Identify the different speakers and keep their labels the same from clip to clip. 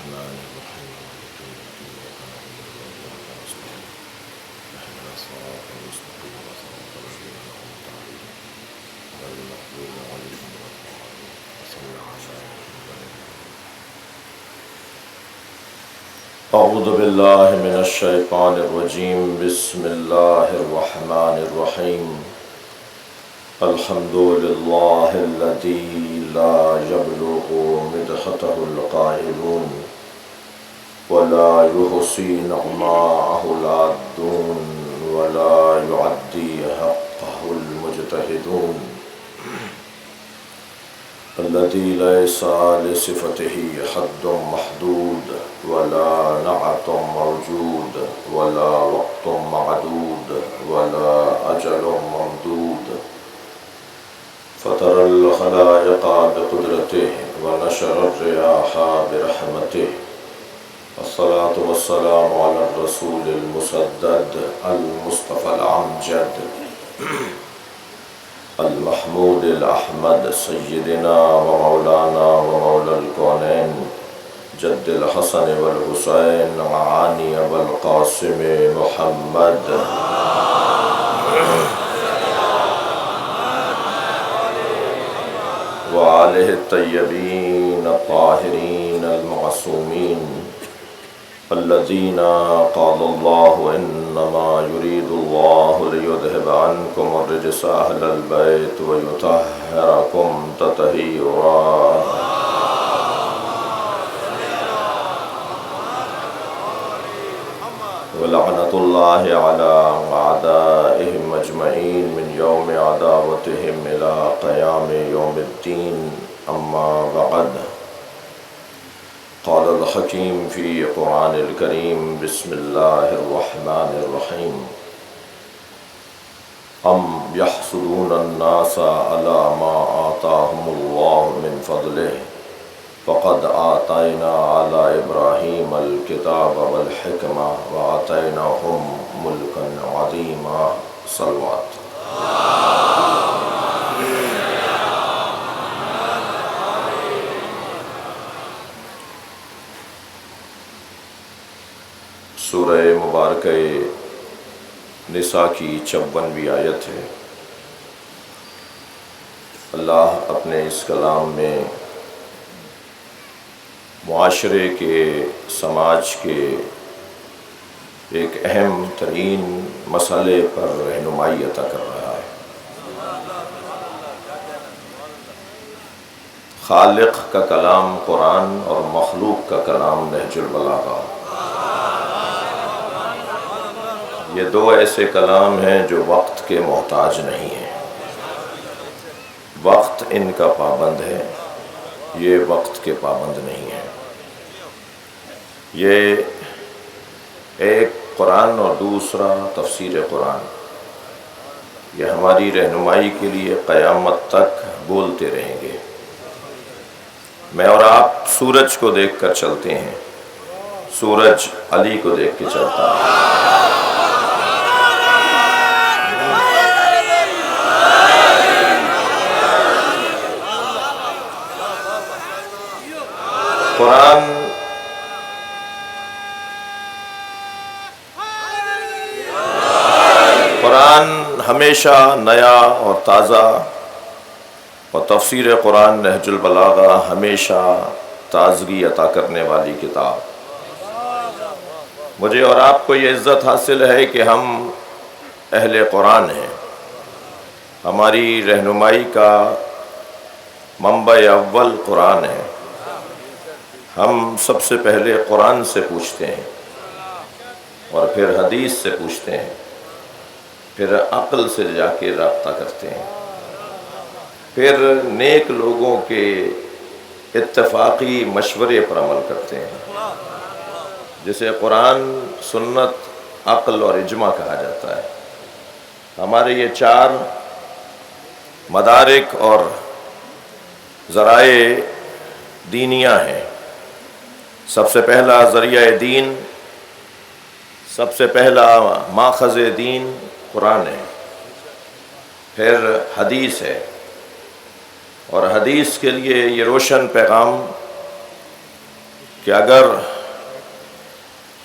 Speaker 1: الرحمن الرحيم مالك يوم الدين إياك نعبد وإياك نستعين اهدنا الصراط المستقيم صراط الذين أنعمت عليهم غير المغضوب عليهم ولا الضالين وصل على محمد. أعوذ بالله من الشيطان الرجيم. بسم الله الرحمن الرحيم. الحمد لله الذي لا يبلغ مدحته القائلون ولا يحصي نعماءه العادون ولا يعدي حقه المجتهدون الذي ليس لصفته حد محدود ولا نعت موجود ولا وقت معدود ولا أجل ممدود فطر الخلائق بقدرته ونشر الرياح برحمته والصلاة والسلام على الرسول المسدد المصطفى الأمجد المحمود الأحمد سيدنا ومولانا ومولى الكونين جد الحسن والحسين معاني والقاسم محمد وآله الطيبين الطاهرين المعصومين الذين قال الله إنما يريد الله ليذهب عنكم الرجس أهل البيت ويطهركم تطهيرا. ولعنة الله على أعدائهم أجمعين من يوم عداوتهم إلى قيام يوم الدين. أما بعد، قال الحكيم في قرآن الكريم بسم الله الرحمن الرحيم أم يحسدون الناس على ما آتاهم الله من فضله فقد آتينا على إبراهيم الكتاب والحكمة وآتيناهم ملكا عظيما. صلوات. سورہ مبارکہ نساء کی 56ویں آیت ہے. اللہ اپنے اس کلام میں معاشرے کے، سماج کے ایک اہم ترین مسئلے پر رہنمائی عطا کر رہا ہے. خالق کا کلام قرآن اور مخلوق کا کلام نہج البلاغہ، یہ دو ایسے کلام ہیں جو وقت کے محتاج نہیں ہیں. وقت ان کا پابند ہے، یہ وقت کے پابند نہیں ہیں. یہ ایک قرآن اور دوسرا تفسیر قرآن، یہ ہماری رہنمائی کے لیے قیامت تک بولتے رہیں گے. میں اور آپ سورج کو دیکھ کر چلتے ہیں، سورج علی کو دیکھ کے چلتا ہے. قرآن ہمیشہ نیا اور تازہ، اور تفسیر قرآن نہج البلاغہ ہمیشہ تازگی عطا کرنے والی کتاب. مجھے اور آپ کو یہ عزت حاصل ہے کہ ہم اہل قرآن ہیں. ہماری رہنمائی کا منبع اول قرآن ہے. ہم سب سے پہلے قرآن سے پوچھتے ہیں، اور پھر حدیث سے پوچھتے ہیں، پھر عقل سے جا کے رابطہ کرتے ہیں، پھر نیک لوگوں کے اتفاقی مشورے پر عمل کرتے ہیں، جسے قرآن، سنت، عقل اور اجماع کہا جاتا ہے. ہمارے یہ 4 مدارک اور ذرائع دینیہ ہیں. سب سے پہلا ذریعہ دین، سب سے پہلا ماخذ دین قرآن ہے، پھر حدیث ہے، اور حدیث کے لیے یہ روشن پیغام کہ اگر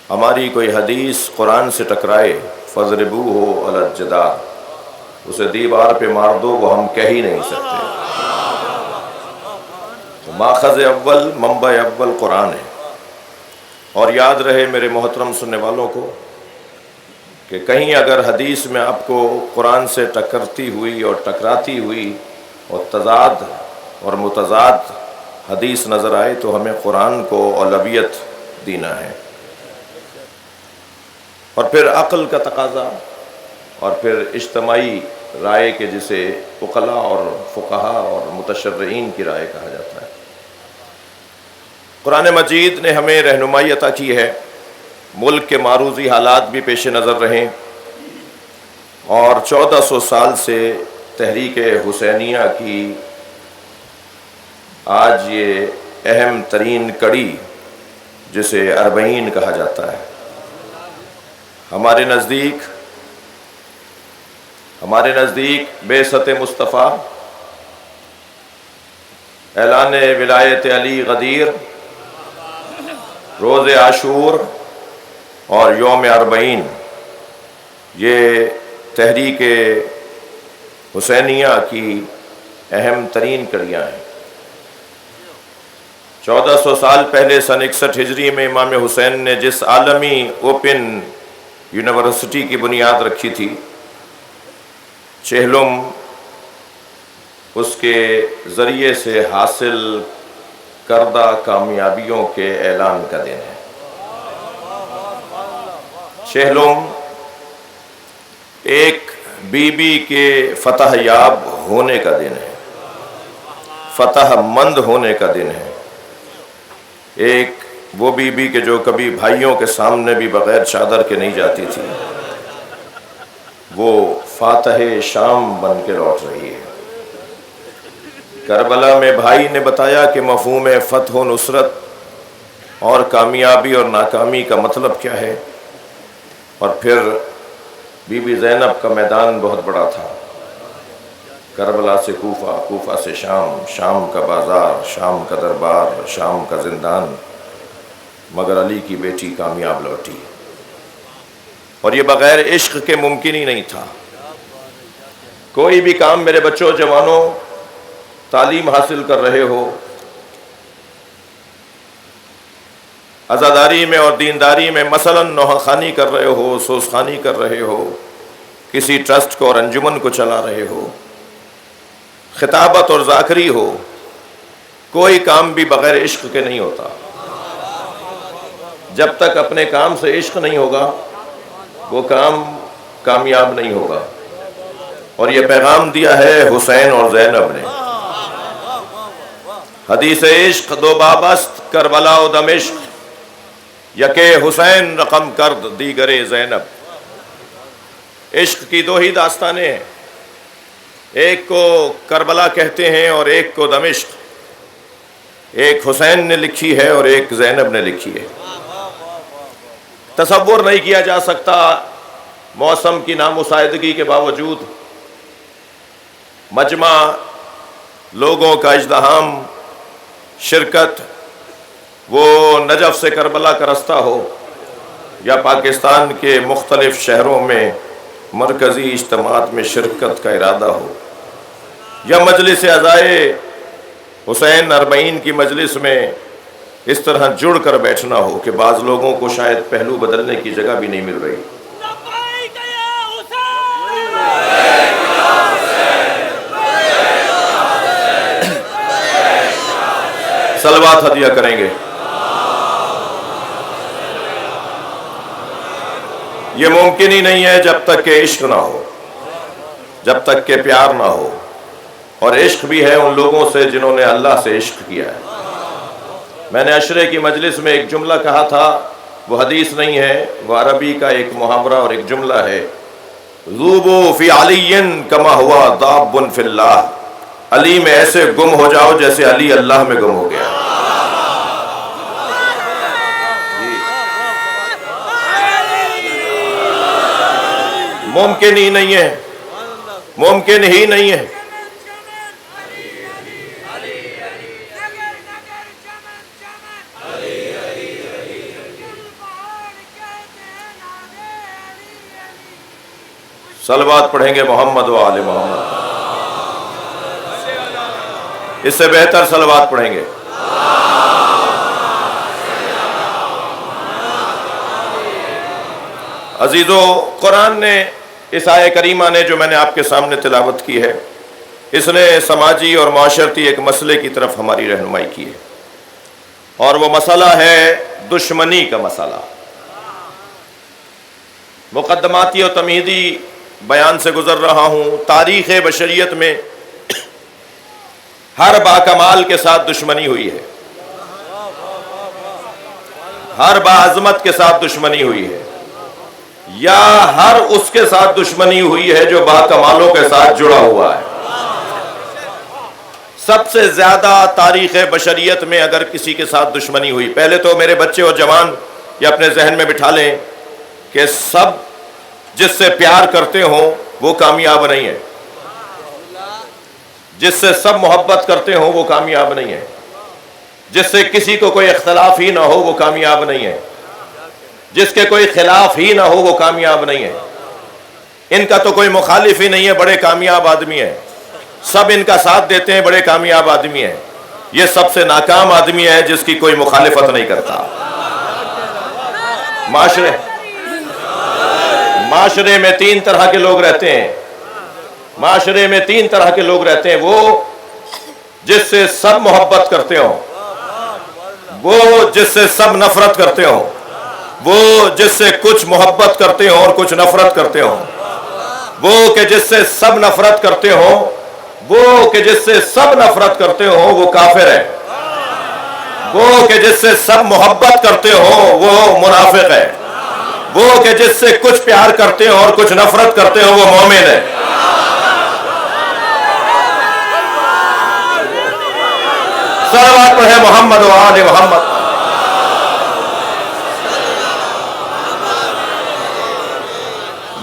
Speaker 1: ہماری کوئی حدیث قرآن سے ٹکرائے فَضْرِبُوهُ عَلَى الْجِدَارِ، اسے دیوار پہ مار دو، وہ ہم کہہ ہی نہیں سکتے۔ تو ماخذ اول، منبع اول قرآن ہے۔ اور یاد رہے میرے محترم سننے والوں کو کہ کہیں اگر حدیث میں آپ کو قرآن سے ٹکرتی ہوئی اور ٹکراتی ہوئی اور تضاد اور متضاد حدیث نظر آئے تو ہمیں قرآن کو اولویت دینا ہے، اور پھر عقل کا تقاضا، اور پھر اجتماعی رائے کے جسے عقلاء اور فقہاء اور متشرعین کی رائے کہا جاتا ہے۔ قرآن مجید نے ہمیں رہنمائی عطا کی ہے، ملک کے معروضی حالات بھی پیش نظر رہیں، اور 1400 سال سے تحریک حسینیہ کی آج یہ اہم ترین کڑی جسے اربعین کہا جاتا ہے، ہمارے نزدیک بعثت مصطفیٰ، اعلان ولایت علی غدیر، روز عاشور اور یوم اربعین، یہ تحریک حسینیہ کی اہم ترین کڑیاں ہیں۔ 1400 سال پہلے سن 61 ہجری میں امام حسین نے جس عالمی اوپن یونیورسٹی کی بنیاد رکھی تھی، چہلم اس کے ذریعے سے حاصل کردہ کامیابیوں کے اعلان کا دن ہے۔ چہلم ایک بی بی کے فتح یاب ہونے کا دن ہے، فتح مند ہونے کا دن ہے، ایک وہ بی بی کہ جو کبھی بھائیوں کے سامنے بھی بغیر چادر کے نہیں جاتی تھی، وہ فاتح شام بن کے لوٹ رہی ہے۔ کربلا میں بھائی نے بتایا کہ مفہوم فتح و نصرت اور کامیابی اور ناکامی کا مطلب کیا ہے، اور پھر بی بی زینب کا میدان بہت بڑا تھا، کربلا سے کوفہ، کوفہ سے شام، شام کا بازار، شام کا دربار، شام کا زندان، مگر علی کی بیٹی کامیاب لوٹی، اور یہ بغیر عشق کے ممکن ہی نہیں تھا۔ کوئی بھی کام میرے بچوں جوانوں تعلیم حاصل کر رہے ہو، عزاداری میں اور دینداری میں، مثلا نوحہ خوانی کر رہے ہو، سوز خوانی کر رہے ہو، کسی ٹرسٹ کو اور انجمن کو چلا رہے ہو، خطابت اور ذاکری ہو، کوئی کام بھی بغیر عشق کے نہیں ہوتا۔ جب تک اپنے کام سے عشق نہیں ہوگا وہ کام کامیاب نہیں ہوگا، اور یہ پیغام دیا ہے حسین اور زینب نے۔ حدیث عشق دو بابست کربلا و دمشق، یکے حسین رقم کرد دیگرے زینب۔ عشق کی دو ہی داستانیں ہیں، ایک کو کربلا کہتے ہیں اور ایک کو دمشق، ایک حسین نے لکھی ہے اور ایک زینب نے لکھی ہے۔ تصور نہیں کیا جا سکتا موسم کی نامساعدگی کے باوجود مجمع لوگوں کا ازدحام، شرکت، وہ نجف سے کربلا کا رستہ ہو یا پاکستان کے مختلف شہروں میں مرکزی اجتماعات میں شرکت کا ارادہ ہو، یا مجلس عزائے حسین اربعین کی مجلس میں اس طرح جڑ کر بیٹھنا ہو کہ بعض لوگوں کو شاید پہلو بدلنے کی جگہ بھی نہیں مل رہی۔ صلوات ہدیہ کریں گے۔ یہ ممکن ہی نہیں ہے جب تک کہ عشق نہ ہو، جب تک کہ پیار نہ ہو، اور عشق بھی ہے ان لوگوں سے جنہوں نے اللہ سے عشق کیا ہے۔ میں نے عشرے کی مجلس میں ایک جملہ کہا تھا، وہ حدیث نہیں ہے، وہ عربی کا ایک محاورہ اور ایک جملہ ہے، ذوبوا فی علی کما ہوا ذاب فی اللہ، علی میں ایسے گم ہو جاؤ جیسے علی اللہ میں گم ہو گیا۔ ممکن ہی نہیں ہے، ممکن ہی نہیں ہے۔ صلوات پڑھیں گے محمد و آل محمد. اس سے بہتر صلوات پڑھیں گے. عزیزو، قرآن نے اس آیہ کریمہ نے جو میں نے آپ کے سامنے تلاوت کی ہے، اس نے سماجی اور معاشرتی ایک مسئلے کی طرف ہماری رہنمائی کی ہے، اور وہ مسئلہ ہے دشمنی کا مسئلہ. مقدماتی اور تمہیدی بیان سے گزر رہا ہوں. تاریخ بشریت میں ہر باکمال کے ساتھ دشمنی ہوئی ہے، ہر باعظمت کے ساتھ دشمنی ہوئی ہے، یا ہر اس کے ساتھ دشمنی ہوئی ہے جو باکمالوں کے ساتھ جڑا ہوا ہے. سب سے زیادہ تاریخ بشریت میں اگر کسی کے ساتھ دشمنی ہوئی، پہلے تو میرے بچے اور جوان یہ اپنے ذہن میں بٹھا لیں کہ سب جس سے پیار کرتے ہوں وہ کامیاب نہیں ہے، جس سے سب محبت کرتے ہوں وہ کامیاب نہیں ہے، جس سے کسی کو کوئی اختلاف ہی نہ ہو وہ کامیاب نہیں ہے، جس کے کوئی خلاف ہی نہ ہو وہ کامیاب نہیں ہے. ان کا تو کوئی مخالف ہی نہیں ہے، بڑے کامیاب آدمی ہیں. سب ان کا ساتھ دیتے ہیں، بڑے کامیاب آدمی ہیں. یہ سب سے ناکام آدمی ہے جس کی کوئی مخالفت نہیں کرتا. معاشرے میں تین طرح کے لوگ رہتے ہیں. معاشرے میں تین طرح کے لوگ رہتے ہیں: وہ جس سے سب محبت کرتے ہوں، وہ جس سے سب نفرت کرتے ہوں، وہ جس سے کچھ محبت کرتے ہوں اور کچھ نفرت کرتے ہوں، وہ کہ جس سے سب نفرت کرتے ہوں، وہ کہ جس سے سب نفرت کرتے ہوں وہ کافر ہے، وہ کہ جس سے سب محبت کرتے ہوں وہ منافق ہے، وہ کہ جس سے کچھ پیار کرتے ہوں اور کچھ نفرت کرتے ہوں وہ مومن ہے. صلوات پڑھیں محمد و آل محمد.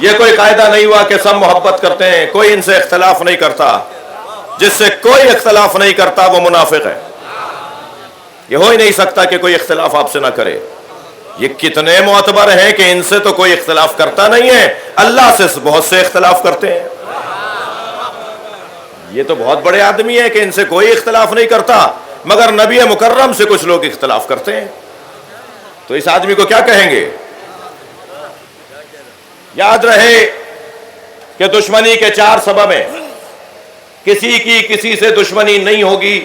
Speaker 1: یہ کوئی قاعدہ نہیں ہوا کہ سب محبت کرتے ہیں، کوئی ان سے اختلاف نہیں کرتا. جس سے کوئی اختلاف نہیں کرتا وہ منافق ہے. یہ ہو ہی نہیں سکتا کہ کوئی اختلاف آپ سے نہ کرے. یہ کتنے معتبر ہیں کہ ان سے تو کوئی اختلاف کرتا نہیں ہے، اللہ سے بہت سے اختلاف کرتے ہیں. یہ تو بہت بڑے آدمی ہیں کہ ان سے کوئی اختلاف نہیں کرتا، مگر نبی مکرم سے کچھ لوگ اختلاف کرتے ہیں. تو اس آدمی کو کیا کہیں گے؟ یاد رہے کہ دشمنی کے 4 سبب ہیں. کسی کی کسی سے دشمنی نہیں ہوگی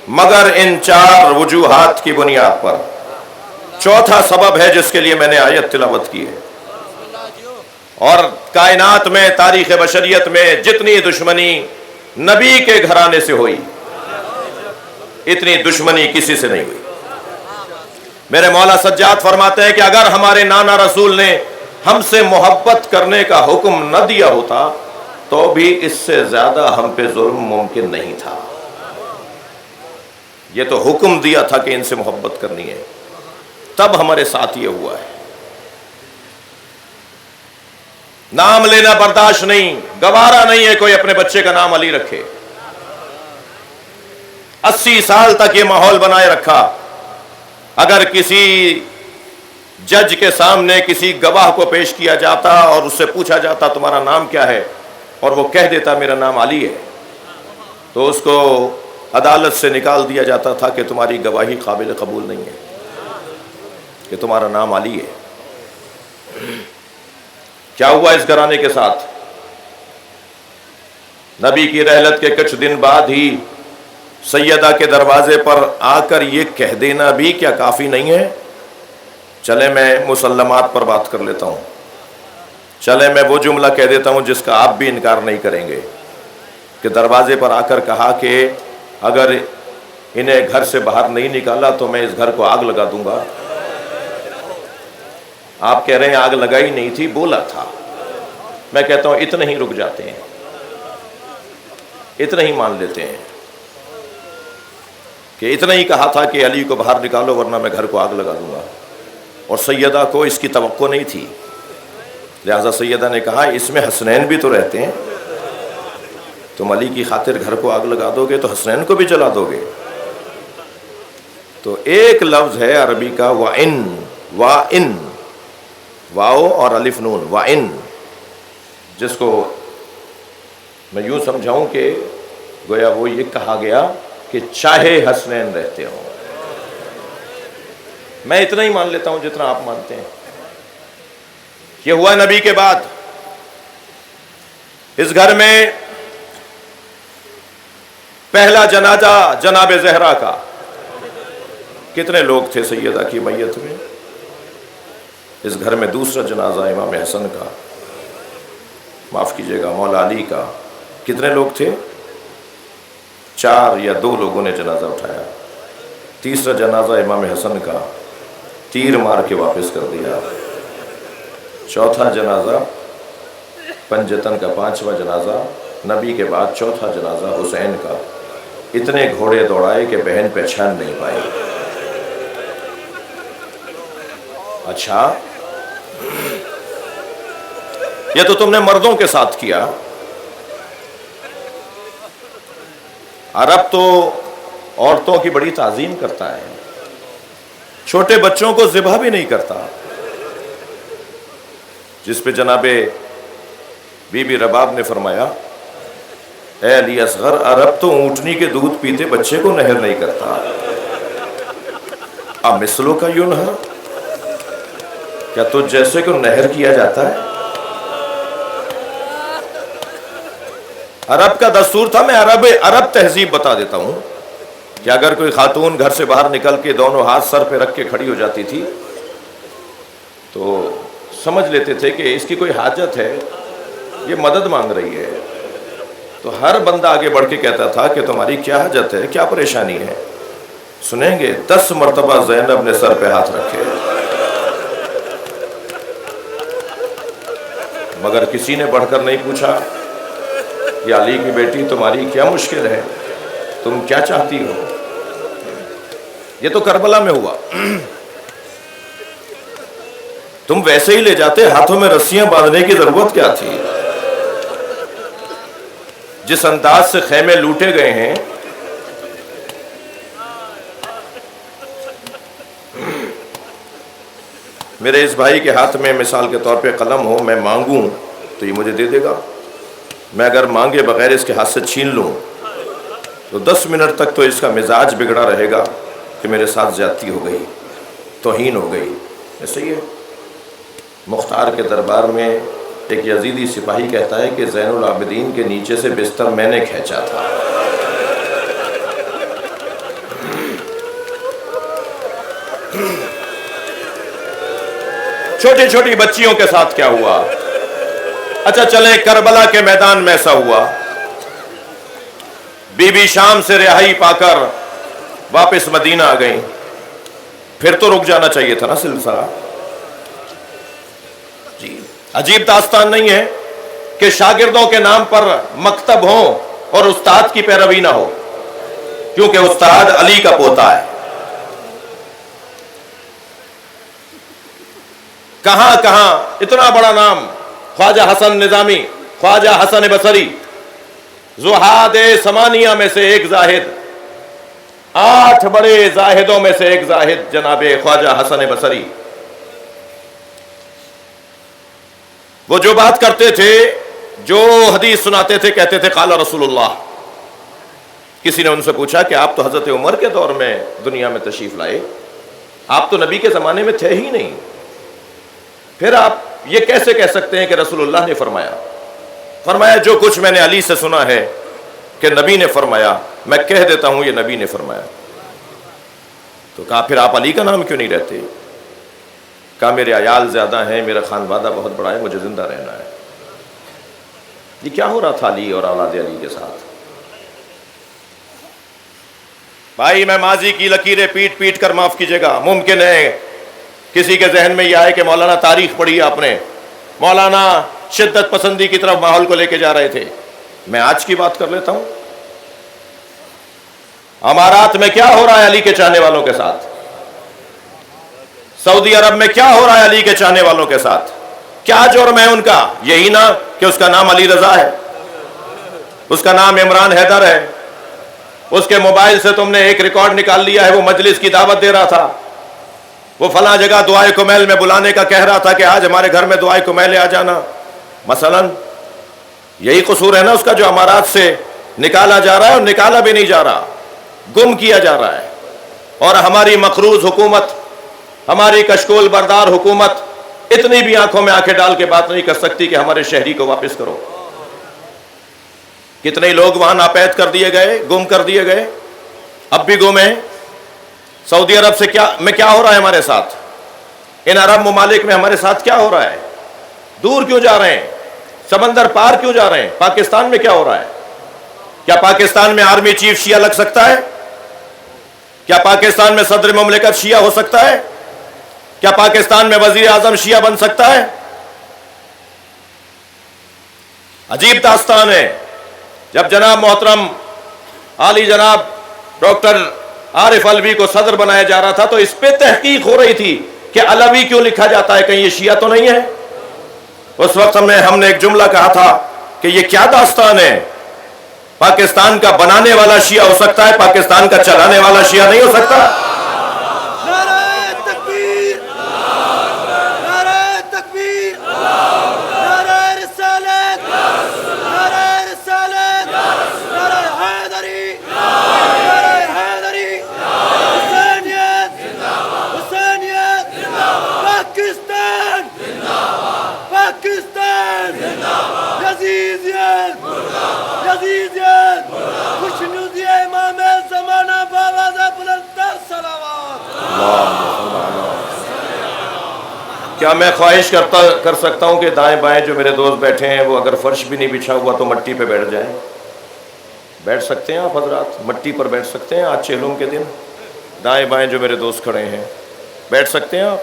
Speaker 1: مگر ان 4 وجوہات کی بنیاد پر. چوتھا سبب ہے جس کے لیے میں نے آیت تلاوت کی ہے. اور کائنات میں، تاریخ بشریت میں جتنی دشمنی نبی کے گھرانے سے ہوئی، اتنی دشمنی کسی سے نہیں ہوئی. میرے مولا سجاد فرماتے ہیں کہ اگر ہمارے نانا رسول نے ہم سے محبت کرنے کا حکم نہ دیا ہوتا تو بھی اس سے زیادہ ہم پہ ظلم ممکن نہیں تھا. یہ تو حکم دیا تھا کہ ان سے محبت کرنی ہے، تب ہمارے ساتھ یہ ہوا ہے. نام لینا برداشت نہیں، گوارا نہیں ہے کوئی اپنے بچے کا نام علی رکھے. 80 سال تک یہ ماحول بنائے رکھا. اگر کسی جج کے سامنے کسی گواہ کو پیش کیا جاتا اور اس سے پوچھا جاتا تمہارا نام کیا ہے، اور وہ کہہ دیتا میرا نام علی ہے، تو اس کو عدالت سے نکال دیا جاتا تھا کہ تمہاری گواہی قابل قبول نہیں ہے، کہ تمہارا نام علی ہے. کیا ہوا اس گھرانے کے ساتھ؟ نبی کی رحلت کے کچھ دن بعد ہی سیدہ کے دروازے پر آ کر یہ کہہ دینا بھی کیا کافی نہیں ہے؟ چلے میں مسلمات پر بات کر لیتا ہوں. چلے میں وہ جملہ کہہ دیتا ہوں جس کا آپ بھی انکار نہیں کریں گے، کہ دروازے پر آ کر کہا کہ اگر انہیں گھر سے باہر نہیں نکالا تو میں اس گھر کو آگ لگا دوں گا. آپ کہہ رہے ہیں آگ لگائی نہیں تھی، بولا تھا. میں کہتا ہوں اتنے ہی رک جاتے ہیں، اتنا ہی مان لیتے ہیں کہ اتنا ہی کہا تھا کہ علی کو باہر نکالو ورنہ میں گھر کو آگ لگا دوں گا. اور سیدہ کو اس کی توقع نہیں تھی، لہذا سیدہ نے کہا اس میں حسنین بھی تو رہتے ہیں، تم علی کی خاطر گھر کو آگ لگا دو گے تو حسنین کو بھی جلا دو گے. تو ایک لفظ ہے عربی کا وَإِن، واؤ اور الف نون، وَإِن، جس کو میں یوں سمجھاؤں کہ گویا وہ یہ کہا گیا کہ چاہے حسنین رہتے ہوں. میں اتنا ہی مان لیتا ہوں جتنا آپ مانتے ہیں. یہ ہوا نبی کے بعد. اس گھر میں پہلا جنازہ جناب زہرا کا. کتنے لوگ تھے سیدہ کی میت میں؟ اس گھر میں دوسرا جنازہ امام حسن کا، معاف کیجئے گا مولا علی کا. کتنے لوگ تھے؟ 4 یا 2 لوگوں نے جنازہ اٹھایا. تیسرا جنازہ امام حسن کا، تیر مار کے واپس کر دیا. چوتھا جنازہ پنجتن کا، 5واں جنازہ نبی کے بعد چوتھا جنازہ حسین کا. اتنے گھوڑے دوڑائے کہ بہن پہچان نہیں پائی. اچھا، یہ تو تم نے مردوں کے ساتھ کیا. عرب تو عورتوں کی بڑی تعظیم کرتا ہے، چھوٹے بچوں کو ذبح بھی نہیں کرتا. جس پہ جناب بی بی رباب نے فرمایا، اے علی اصغر، عرب تو اونٹنی کے دودھ پیتے بچے کو نہر نہیں کرتا. اب مثلوں کا یوں نہ، کیا تجھ جیسے کو نہر کیا جاتا ہے؟ عرب کا دستور تھا. میں عرب تہذیب بتا دیتا ہوں کہ اگر کوئی خاتون گھر سے باہر نکل کے دونوں ہاتھ سر پہ رکھ کے کھڑی ہو جاتی تھی تو سمجھ لیتے تھے کہ اس کی کوئی حاجت ہے، یہ مدد مانگ رہی ہے. تو ہر بندہ آگے بڑھ کے کہتا تھا کہ تمہاری کیا حاجت ہے، کیا پریشانی ہے؟ سنیں گے 10 مرتبہ زینب نے سر پہ ہاتھ رکھے، مگر کسی نے بڑھ کر نہیں پوچھا کہ علی کی بیٹی تمہاری کیا مشکل ہے، تم کیا چاہتی ہو؟ یہ تو کربلا میں ہوا. تم ویسے ہی لے جاتے، ہاتھوں میں رسیاں باندھنے کی ضرورت کیا تھی؟ جس انداز سے خیمے لوٹے گئے ہیں، میرے اس بھائی کے ہاتھ میں مثال کے طور پہ قلم ہو، میں مانگوں تو یہ مجھے دے دے گا. میں اگر مانگے بغیر اس کے ہاتھ سے چھین لوں تو 10 منٹ تک تو اس کا مزاج بگڑا رہے گا کہ میرے ساتھ زیادتی ہو گئی، توہین ہو گئی. ایسے ہی ہے. مختار کے دربار میں ایک یزیدی سپاہی کہتا ہے کہ زین العابدین کے نیچے سے بستر میں نے کھینچا تھا. چھوٹی چھوٹی بچیوں کے ساتھ کیا ہوا؟ اچھا چلیں، کربلا کے میدان میں ایسا ہوا. بی بی شام سے رہائی پا کر واپس مدینہ آ گئیں. پھر تو رک جانا چاہیے تھا نا سلسلہ. جی عجیب داستان نہیں ہے کہ شاگردوں کے نام پر مکتب ہوں اور استاد کی پیروی نہ ہو، کیونکہ استاد علی کا پوتا ہے. کہاں کہاں اتنا بڑا نام، خواجہ حسن نظامی، خواجہ حسن بصری، زہاد ثمانیہ میں سے ایک زاہد، 8 بڑے زاہدوں میں سے ایک زاہد جناب خواجہ حسن بصری. وہ جو بات کرتے تھے، جو حدیث سناتے تھے، کہتے تھے قال رسول اللہ. کسی نے ان سے پوچھا کہ آپ تو حضرت عمر کے دور میں دنیا میں تشریف لائے، آپ تو نبی کے زمانے میں تھے ہی نہیں، پھر آپ یہ کیسے کہہ سکتے ہیں کہ رسول اللہ نے فرمایا؟ فرمایا جو کچھ میں نے علی سے سنا ہے کہ نبی نے فرمایا، میں کہہ دیتا ہوں یہ نبی نے فرمایا. تو کہا پھر آپ علی کا نام کیوں نہیں رہتے؟ کہا میرے عیال زیادہ ہیں، میرا خانوادہ بہت بڑا ہے، مجھے زندہ رہنا ہے. یہ کیا ہو رہا تھا علی اور اولاد علی کے ساتھ؟ بھائی میں ماضی کی لکیریں پیٹ پیٹ کر، معاف کیجیے گا، ممکن ہے کسی کے ذہن میں یہ آئے کہ مولانا تاریخ پڑھی آپ نے، مولانا شدت پسندی کی طرف ماحول کو لے کے جا رہے تھے. میں آج کی بات کر لیتا ہوں. امارات میں کیا ہو رہا ہے علی کے چاہنے والوں کے ساتھ؟ سعودی عرب میں کیا ہو رہا ہے علی کے چاہنے والوں کے ساتھ؟ کیا جرم ہے ان کا؟ یہی نا کہ اس کا نام علی رضا ہے، اس کا نام عمران حیدر ہے، اس کے موبائل سے تم نے ایک ریکارڈ نکال لیا ہے، وہ مجلس کی دعوت دے رہا تھا، وہ فلاں جگہ دعائے کمیل میں بلانے کا کہہ رہا تھا کہ آج ہمارے گھر میں دعائے کمیل آ جانا مثلا. یہی قصور ہے نا اس کا جو امارات سے نکالا جا رہا ہے اور نکالا بھی نہیں جا رہا، گم کیا جا رہا ہے. اور ہماری مقروض حکومت، ہماری کشکول بردار حکومت اتنی بھی آنکھوں میں آنکھیں ڈال کے بات نہیں کر سکتی کہ ہمارے شہری کو واپس کرو. کتنے لوگ وہاں ناپید کر دیے گئے، گم کر دیے گئے، اب بھی گم ہیں. سعودی عرب سے کیا ہو رہا ہے ہمارے ساتھ؟ ان عرب ممالک میں ہمارے ساتھ کیا ہو رہا ہے؟ دور کیوں جا رہے ہیں؟ سمندر پار کیوں جا رہے ہیں؟ پاکستان میں کیا ہو رہا ہے؟ کیا پاکستان میں آرمی چیف شیعہ لگ سکتا ہے؟ کیا پاکستان میں صدر مملکت شیعہ ہو سکتا ہے؟ کیا پاکستان میں وزیر اعظم شیعہ بن سکتا ہے؟ عجیب داستان ہے. جب جناب محترم عالی جناب ڈاکٹر عارف علوی کو صدر بنایا جا رہا تھا تو اس پہ تحقیق ہو رہی تھی کہ علوی کیوں لکھا جاتا ہے، کہیں یہ شیعہ تو نہیں ہے؟ اس وقت ہم نے ایک جملہ کہا تھا کہ یہ کیا داستان ہے؟ پاکستان کا بنانے والا شیعہ ہو سکتا ہے، پاکستان کا چلانے والا شیعہ نہیں ہو سکتا.
Speaker 2: نعرہ تکبیر، نعرہ تکبیر، نعرہ رسالت، نعرہ رسالت، نعرہ حیدری، نعرہ حیدری، حسینیت، حسینیت، پاکستان، پاکستان، یزیدیت، یزیدیت، خوشنودی امام زمانہ باواز بلندتر صلوات.
Speaker 1: کیا میں خواہش کر سکتا ہوں کہ دائیں بائیں جو میرے دوست بیٹھے ہیں وہ اگر فرش بھی نہیں بچھا ہوا تو مٹی پہ بیٹھ جائیں؟ بیٹھ سکتے ہیں آپ حضرات؟ مٹی پر بیٹھ سکتے ہیں آج چہلم کے دن؟ دائیں بائیں جو میرے دوست کھڑے ہیں بیٹھ سکتے ہیں آپ؟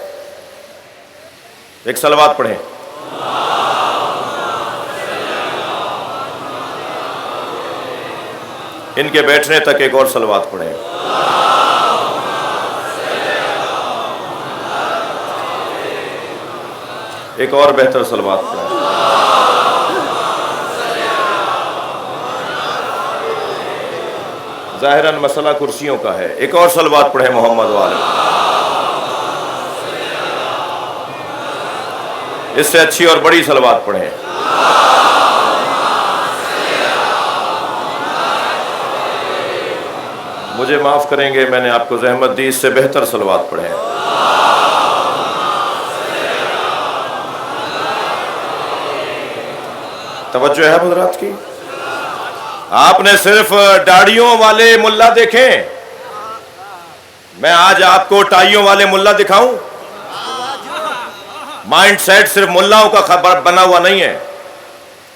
Speaker 1: ایک صلوات پڑھیں. ان کے بیٹھنے تک ایک اور صلوات پڑھیں. ایک اور بہتر صلوات پڑھیں. ظاہراً مسئلہ کرسیوں کا ہے، ایک اور صلوات پڑھیں محمد والے. اس سے اچھی اور بڑی صلوات پڑھیں. مجھے معاف کریں گے، میں نے آپ کو زحمت دی، اس سے بہتر صلوات پڑھیں. توجہ ہے حضرات کی؟ آپ نے صرف داڑھیوں والے ملا دیکھیں، میں آج آپ کو ٹائیوں والے ملا دکھاؤں. مائنڈ سیٹ صرف ملاؤں کا بنا ہوا نہیں ہے،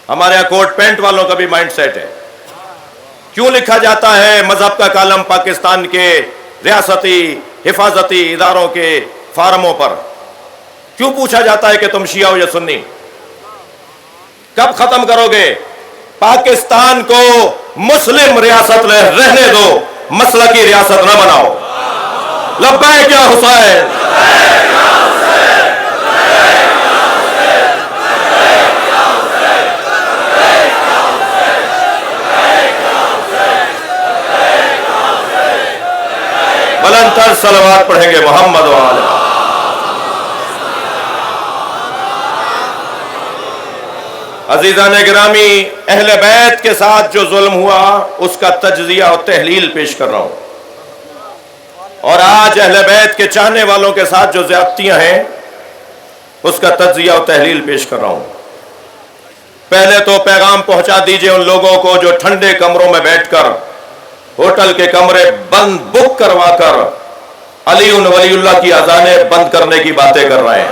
Speaker 1: ہمارے یہاں کوٹ پینٹ والوں کا بھی مائنڈ سیٹ ہے. کیوں لکھا جاتا ہے مذہب کا کالم پاکستان کے ریاستی حفاظتی اداروں کے فارموں پر؟ کیوں پوچھا جاتا ہے کہ تم شیعہ ہو یا سنی؟ کب ختم کرو گے؟ پاکستان کو مسلم ریاست رہنے دو، مسلکی ریاست نہ بناؤ. لبیک یا حسین. بلندتر صلوات پڑھیں گے محمد وآلہ. عزیزان گرامی، اہل بیت کے ساتھ جو ظلم ہوا اس کا تجزیہ اور تحلیل پیش کر رہا ہوں، اور آج اہل بیت کے چاہنے والوں کے ساتھ جو زیادتیاں ہیں اس کا تجزیہ اور تحلیل پیش کر رہا ہوں. پہلے تو پیغام پہنچا دیجئے ان لوگوں کو جو ٹھنڈے کمروں میں بیٹھ کر ہوٹل کے کمرے بک کروا کر علی ولی اللہ کی اذانیں بند کرنے کی باتیں کر رہے ہیں.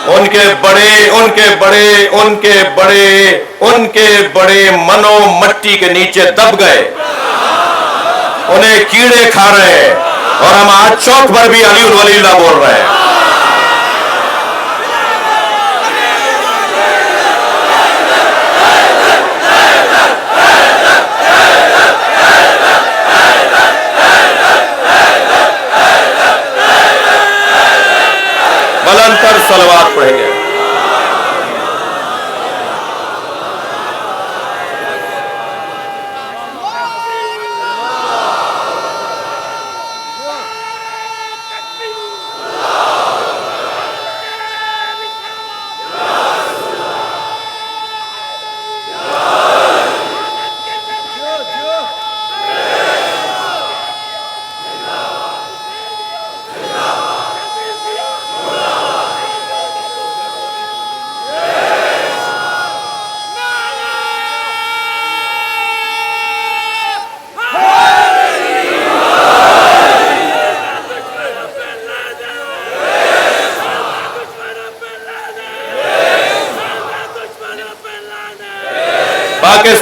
Speaker 1: ان کے بڑے منو مٹی کے نیچے دب گئے، انہیں کیڑے کھا رہے ہیں، اور ہم آج چوک پر بھی علی ولی اللہ بول رہے ہیں. بلندتر صلوات پڑھیں گے.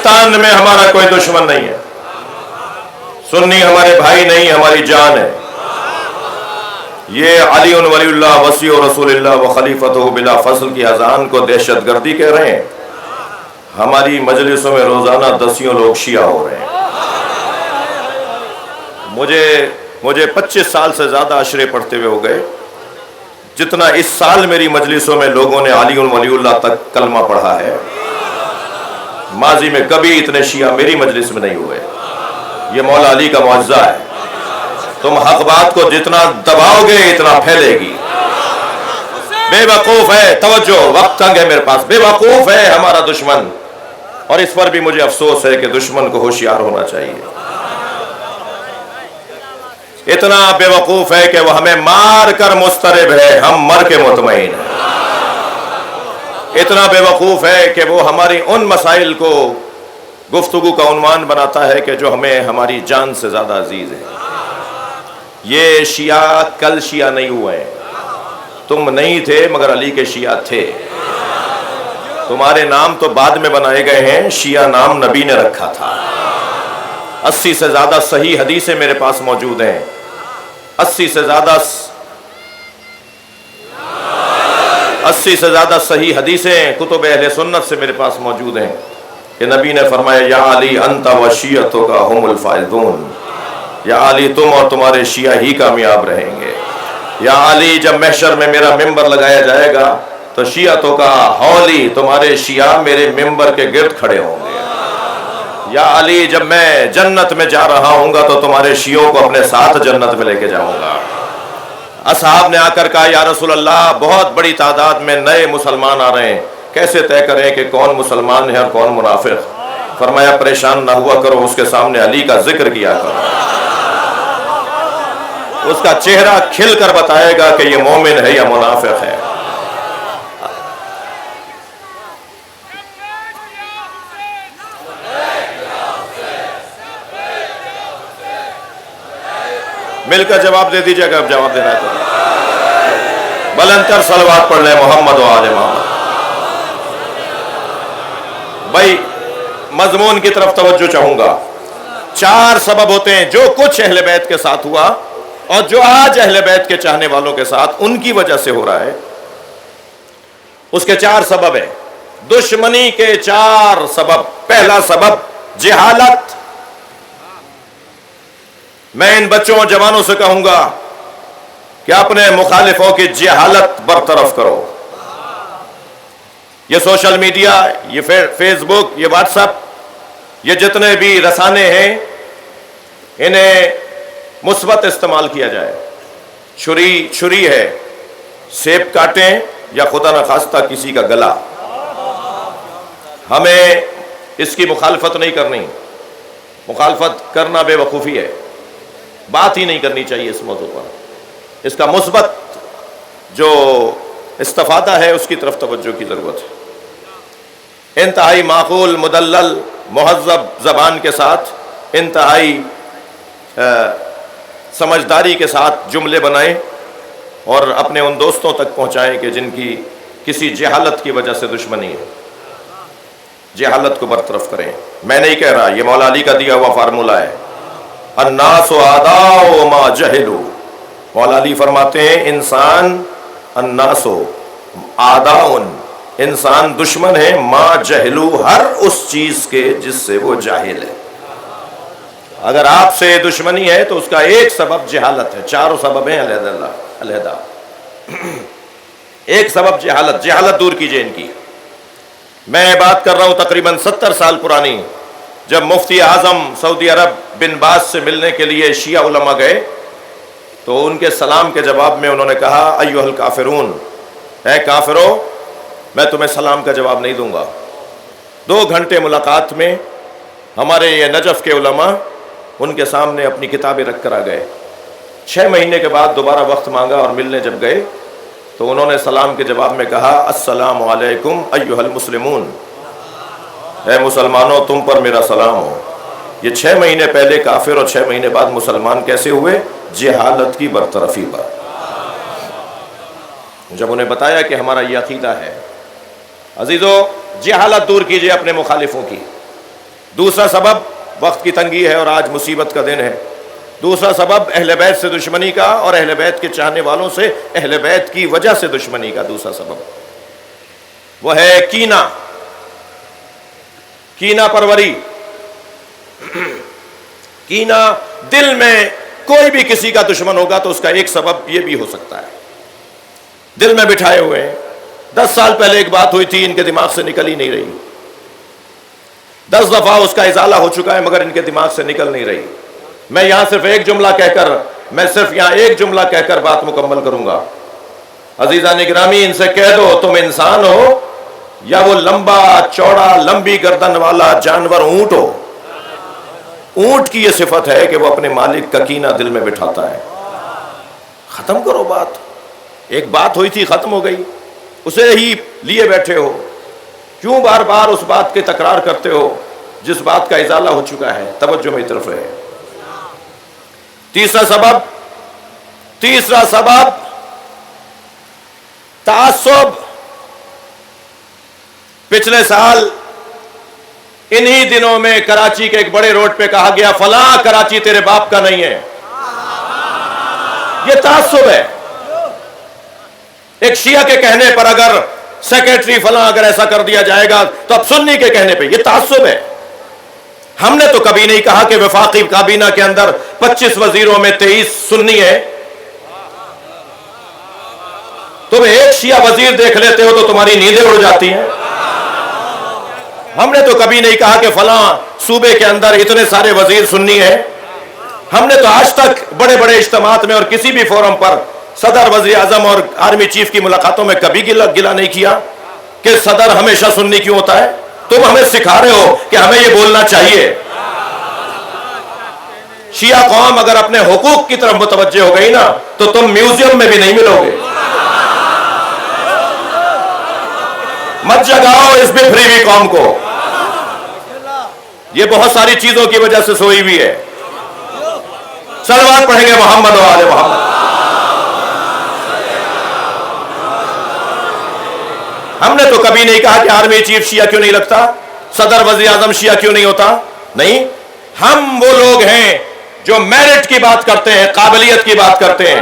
Speaker 1: ہندوستان میں ہمارا کوئی دشمن نہیں ہے. سنی ہمارے بھائی نہیں، ہماری جان ہے. یہ علی ولی اللہ وصی رسول اللہ و خلیفۃ بلا فصل کی اذان کو دہشت گردی کہہ رہے ہیں. ہماری مجلسوں میں روزانہ دسیوں لوگ شیعہ ہو رہے ہیں. مجھے 25 سال سے زیادہ عشرے پڑھتے ہوئے ہو گئے، جتنا اس سال میری مجلسوں میں لوگوں نے علی ولی اللہ تک کلمہ پڑھا ہے، ماضی میں کبھی اتنے شیعہ میری مجلس میں نہیں ہوئے. یہ مولا علی کا معجزہ ہے. تم حق بات کو جتنا دباؤ گے اتنا پھیلے گی. بے وقوف ہے، توجہ، وقت تنگ ہے میرے پاس، بے وقوف ہے ہمارا دشمن، اور اس پر بھی مجھے افسوس ہے کہ دشمن کو ہوشیار ہونا چاہیے. اتنا بے وقوف ہے کہ وہ ہمیں مار کر مضطرب ہے، ہم مر کے مطمئن ہیں. اتنا بے وقوف ہے کہ وہ ہماری ان مسائل کو گفتگو کا عنوان بناتا ہے کہ جو ہمیں ہماری جان سے زیادہ عزیز ہے. یہ شیعہ کل شیعہ نہیں ہوئے ہیں. تم نہیں تھے مگر علی کے شیعہ تھے. تمہارے نام تو بعد میں بنائے گئے ہیں، شیعہ نام نبی نے رکھا تھا. 80 سے زیادہ صحیح حدیثیں میرے پاس موجود ہیں. 80 سے زیادہ صحیح حدیثیں کتب اہل سنت سے میرے پاس موجود ہیں کہ نبی نے فرمایا یا علی انت و شیعتک ہم الفائزون. یا علی تم اور تمہارے شیعہ ہی کامیاب رہیں گے. یا علی جب محشر میں میرا ممبر لگایا جائے گا تو شیعتوں کا حولی، تمہارے شیعہ میرے ممبر کے گرد کھڑے ہوں گے. یا علی جب میں جنت میں جا رہا ہوں گا تو تمہارے شیعوں کو اپنے ساتھ جنت میں لے کے جاؤں گا. اصحاب نے آ کر کہا یا رسول اللہ بہت بڑی تعداد میں نئے مسلمان آ رہے ہیں، کیسے طے کریں کہ کون مسلمان ہے اور کون منافق؟ فرمایا پریشان نہ ہوا کرو، اس کے سامنے علی کا ذکر کیا کرو، اس کا چہرہ کھل کر بتائے گا کہ یہ مومن ہے یا منافق ہے. مل کر جواب دے دیجیے گا. اب جواب دینا ہے تو بلند تر صلوات پڑھ لیں محمد و آل محمد. بھائی مضمون کی طرف توجہ چاہوں گا. 4 سبب ہوتے ہیں جو کچھ اہل بیت کے ساتھ ہوا اور جو آج اہل بیت کے چاہنے والوں کے ساتھ ان کی وجہ سے ہو رہا ہے. اس کے 4 سبب ہیں، دشمنی کے 4 سبب. پہلا سبب جہالت. میں ان بچوں اور جوانوں سے کہوں گا کہ اپنے مخالفوں کی جہالت برطرف کرو. یہ سوشل میڈیا، یہ فیس بک، یہ واٹس ایپ، یہ جتنے بھی رسانے ہیں انہیں مثبت استعمال کیا جائے. چھری ہے، سیب کاٹیں یا خدا نخواستہ کسی کا گلا. ہمیں اس کی مخالفت نہیں کرنی. مخالفت کرنا بے وقوفی ہے. بات ہی نہیں کرنی چاہیے اس موضوع پر. اس کا مثبت جو استفادہ ہے اس کی طرف توجہ کی ضرورت ہے. انتہائی معقول، مدلل، مہذب زبان کے ساتھ، انتہائی سمجھداری کے ساتھ جملے بنائیں اور اپنے ان دوستوں تک پہنچائیں کہ جن کی کسی جہالت کی وجہ سے دشمنی ہے. جہالت کو برطرف کریں. میں نہیں کہہ رہا، یہ مولا علی کا دیا ہوا فارمولہ ہے. الناس اعداء ما جہلوا. مولا علی فرماتے ہیں انسان الناس اعداء، انسان دشمن ہے، ما جہلوا، ہر اس چیز کے جس سے وہ جاہل ہے. اگر آپ سے دشمنی ہے تو اس کا ایک سبب جہالت ہے. 4 سبب ہیں علیحدہ. ایک سبب جہالت دور کیجئے ان کی. میں بات کر رہا ہوں تقریباً 70 سال پرانی، جب مفتی اعظم سعودی عرب بن باز سے ملنے کے لیے شیعہ علماء گئے تو ان کے سلام کے جواب میں انہوں نے کہا ایھا الکافرون، اے کافرو، میں تمہیں سلام کا جواب نہیں دوں گا. 2 گھنٹے ملاقات میں ہمارے یہ نجف کے علماء ان کے سامنے اپنی کتابیں رکھ کر آ گئے. 6 مہینے کے بعد دوبارہ وقت مانگا اور ملنے جب گئے تو انہوں نے سلام کے جواب میں کہا السلام علیکم ایھا المسلمون، اے مسلمانوں تم پر میرا سلام ہو. یہ 6 مہینے پہلے کافر اور 6 مہینے بعد مسلمان کیسے ہوئے؟ جہالت کی برطرفی پر. جب انہیں بتایا کہ ہمارا یہ عقیدہ ہے. عزیزو، جہالت دور کیجئے اپنے مخالفوں کی. دوسرا سبب وقت کی تنگی ہے اور آج مصیبت کا دن ہے. دوسرا سبب اہل بیت سے دشمنی کا اور اہل بیت کے چاہنے والوں سے اہل بیت کی وجہ سے دشمنی کا دوسرا سبب وہ ہے کینہ، کینہ پروری. کینہ دل میں کوئی بھی کسی کا دشمن ہوگا تو اس کا ایک سبب یہ بھی ہو سکتا ہے، دل میں بٹھائے ہوئے ہیں. 10 سال پہلے ایک بات ہوئی تھی، ان کے دماغ سے نکل ہی نہیں رہی. 10 دفعہ اس کا ازالہ ہو چکا ہے مگر ان کے دماغ سے نکل نہیں رہی. میں یہاں صرف ایک جملہ کہہ کر بات مکمل کروں گا. عزیزان گرامی، ان سے کہہ دو تم انسان ہو یا وہ لمبا چوڑا لمبی گردن والا جانور اونٹ ہو. اونٹ کی یہ صفت ہے کہ وہ اپنے مالک کا کینہ دل میں بٹھاتا ہے. ختم کرو بات. ایک بات ہوئی تھی ختم ہو گئی، اسے ہی لیے بیٹھے ہو. کیوں بار بار اس بات کی تکرار کرتے ہو جس بات کا ازالہ ہو چکا ہے؟ توجہ میری طرف ہے. تیسرا سبب تعصب. پچھلے سال انہی دنوں میں کراچی کے ایک بڑے روڈ پہ کہا گیا فلاں کراچی تیرے باپ کا نہیں ہے. یہ تعصب ہے. ایک شیعہ کے کہنے پر اگر سیکریٹری فلاں اگر ایسا کر دیا جائے گا تو اب سنی کے کہنے پہ یہ تعصب ہے. ہم نے تو کبھی نہیں کہا کہ وفاقی کابینہ کے اندر 25 وزیروں میں 23 سنی ہے. تم ایک شیعہ وزیر دیکھ لیتے ہو تو تمہاری نیندیں اڑ جاتی ہیں. ہم نے تو کبھی نہیں کہا کہ فلاں صوبے کے اندر اتنے سارے وزیر سنی ہیں. ہم نے تو آج تک بڑے بڑے اجتماعات میں اور کسی بھی فورم پر صدر، وزیر اعظم اور آرمی چیف کی ملاقاتوں میں کبھی گلہ نہیں کیا کہ صدر ہمیشہ سنی کیوں ہوتا ہے. تم ہمیں سکھا رہے ہو کہ ہمیں یہ بولنا چاہیے. شیعہ قوم اگر اپنے حقوق کی طرف متوجہ ہو گئی نا تو تم میوزیم میں بھی نہیں ملو گے. مت جگاؤ اس بفری ہوئی قوم کو. یہ بہت ساری چیزوں کی وجہ سے سوئی ہوئی ہے. صلوات پڑھیں گے محمد و آل محمد. ہم نے تو کبھی نہیں کہا کہ آرمی چیف شیعہ کیوں نہیں لگتا، صدر وزیر اعظم شیعہ کیوں نہیں ہوتا. نہیں، ہم وہ لوگ ہیں جو میرٹ کی بات کرتے ہیں، قابلیت کی بات کرتے ہیں.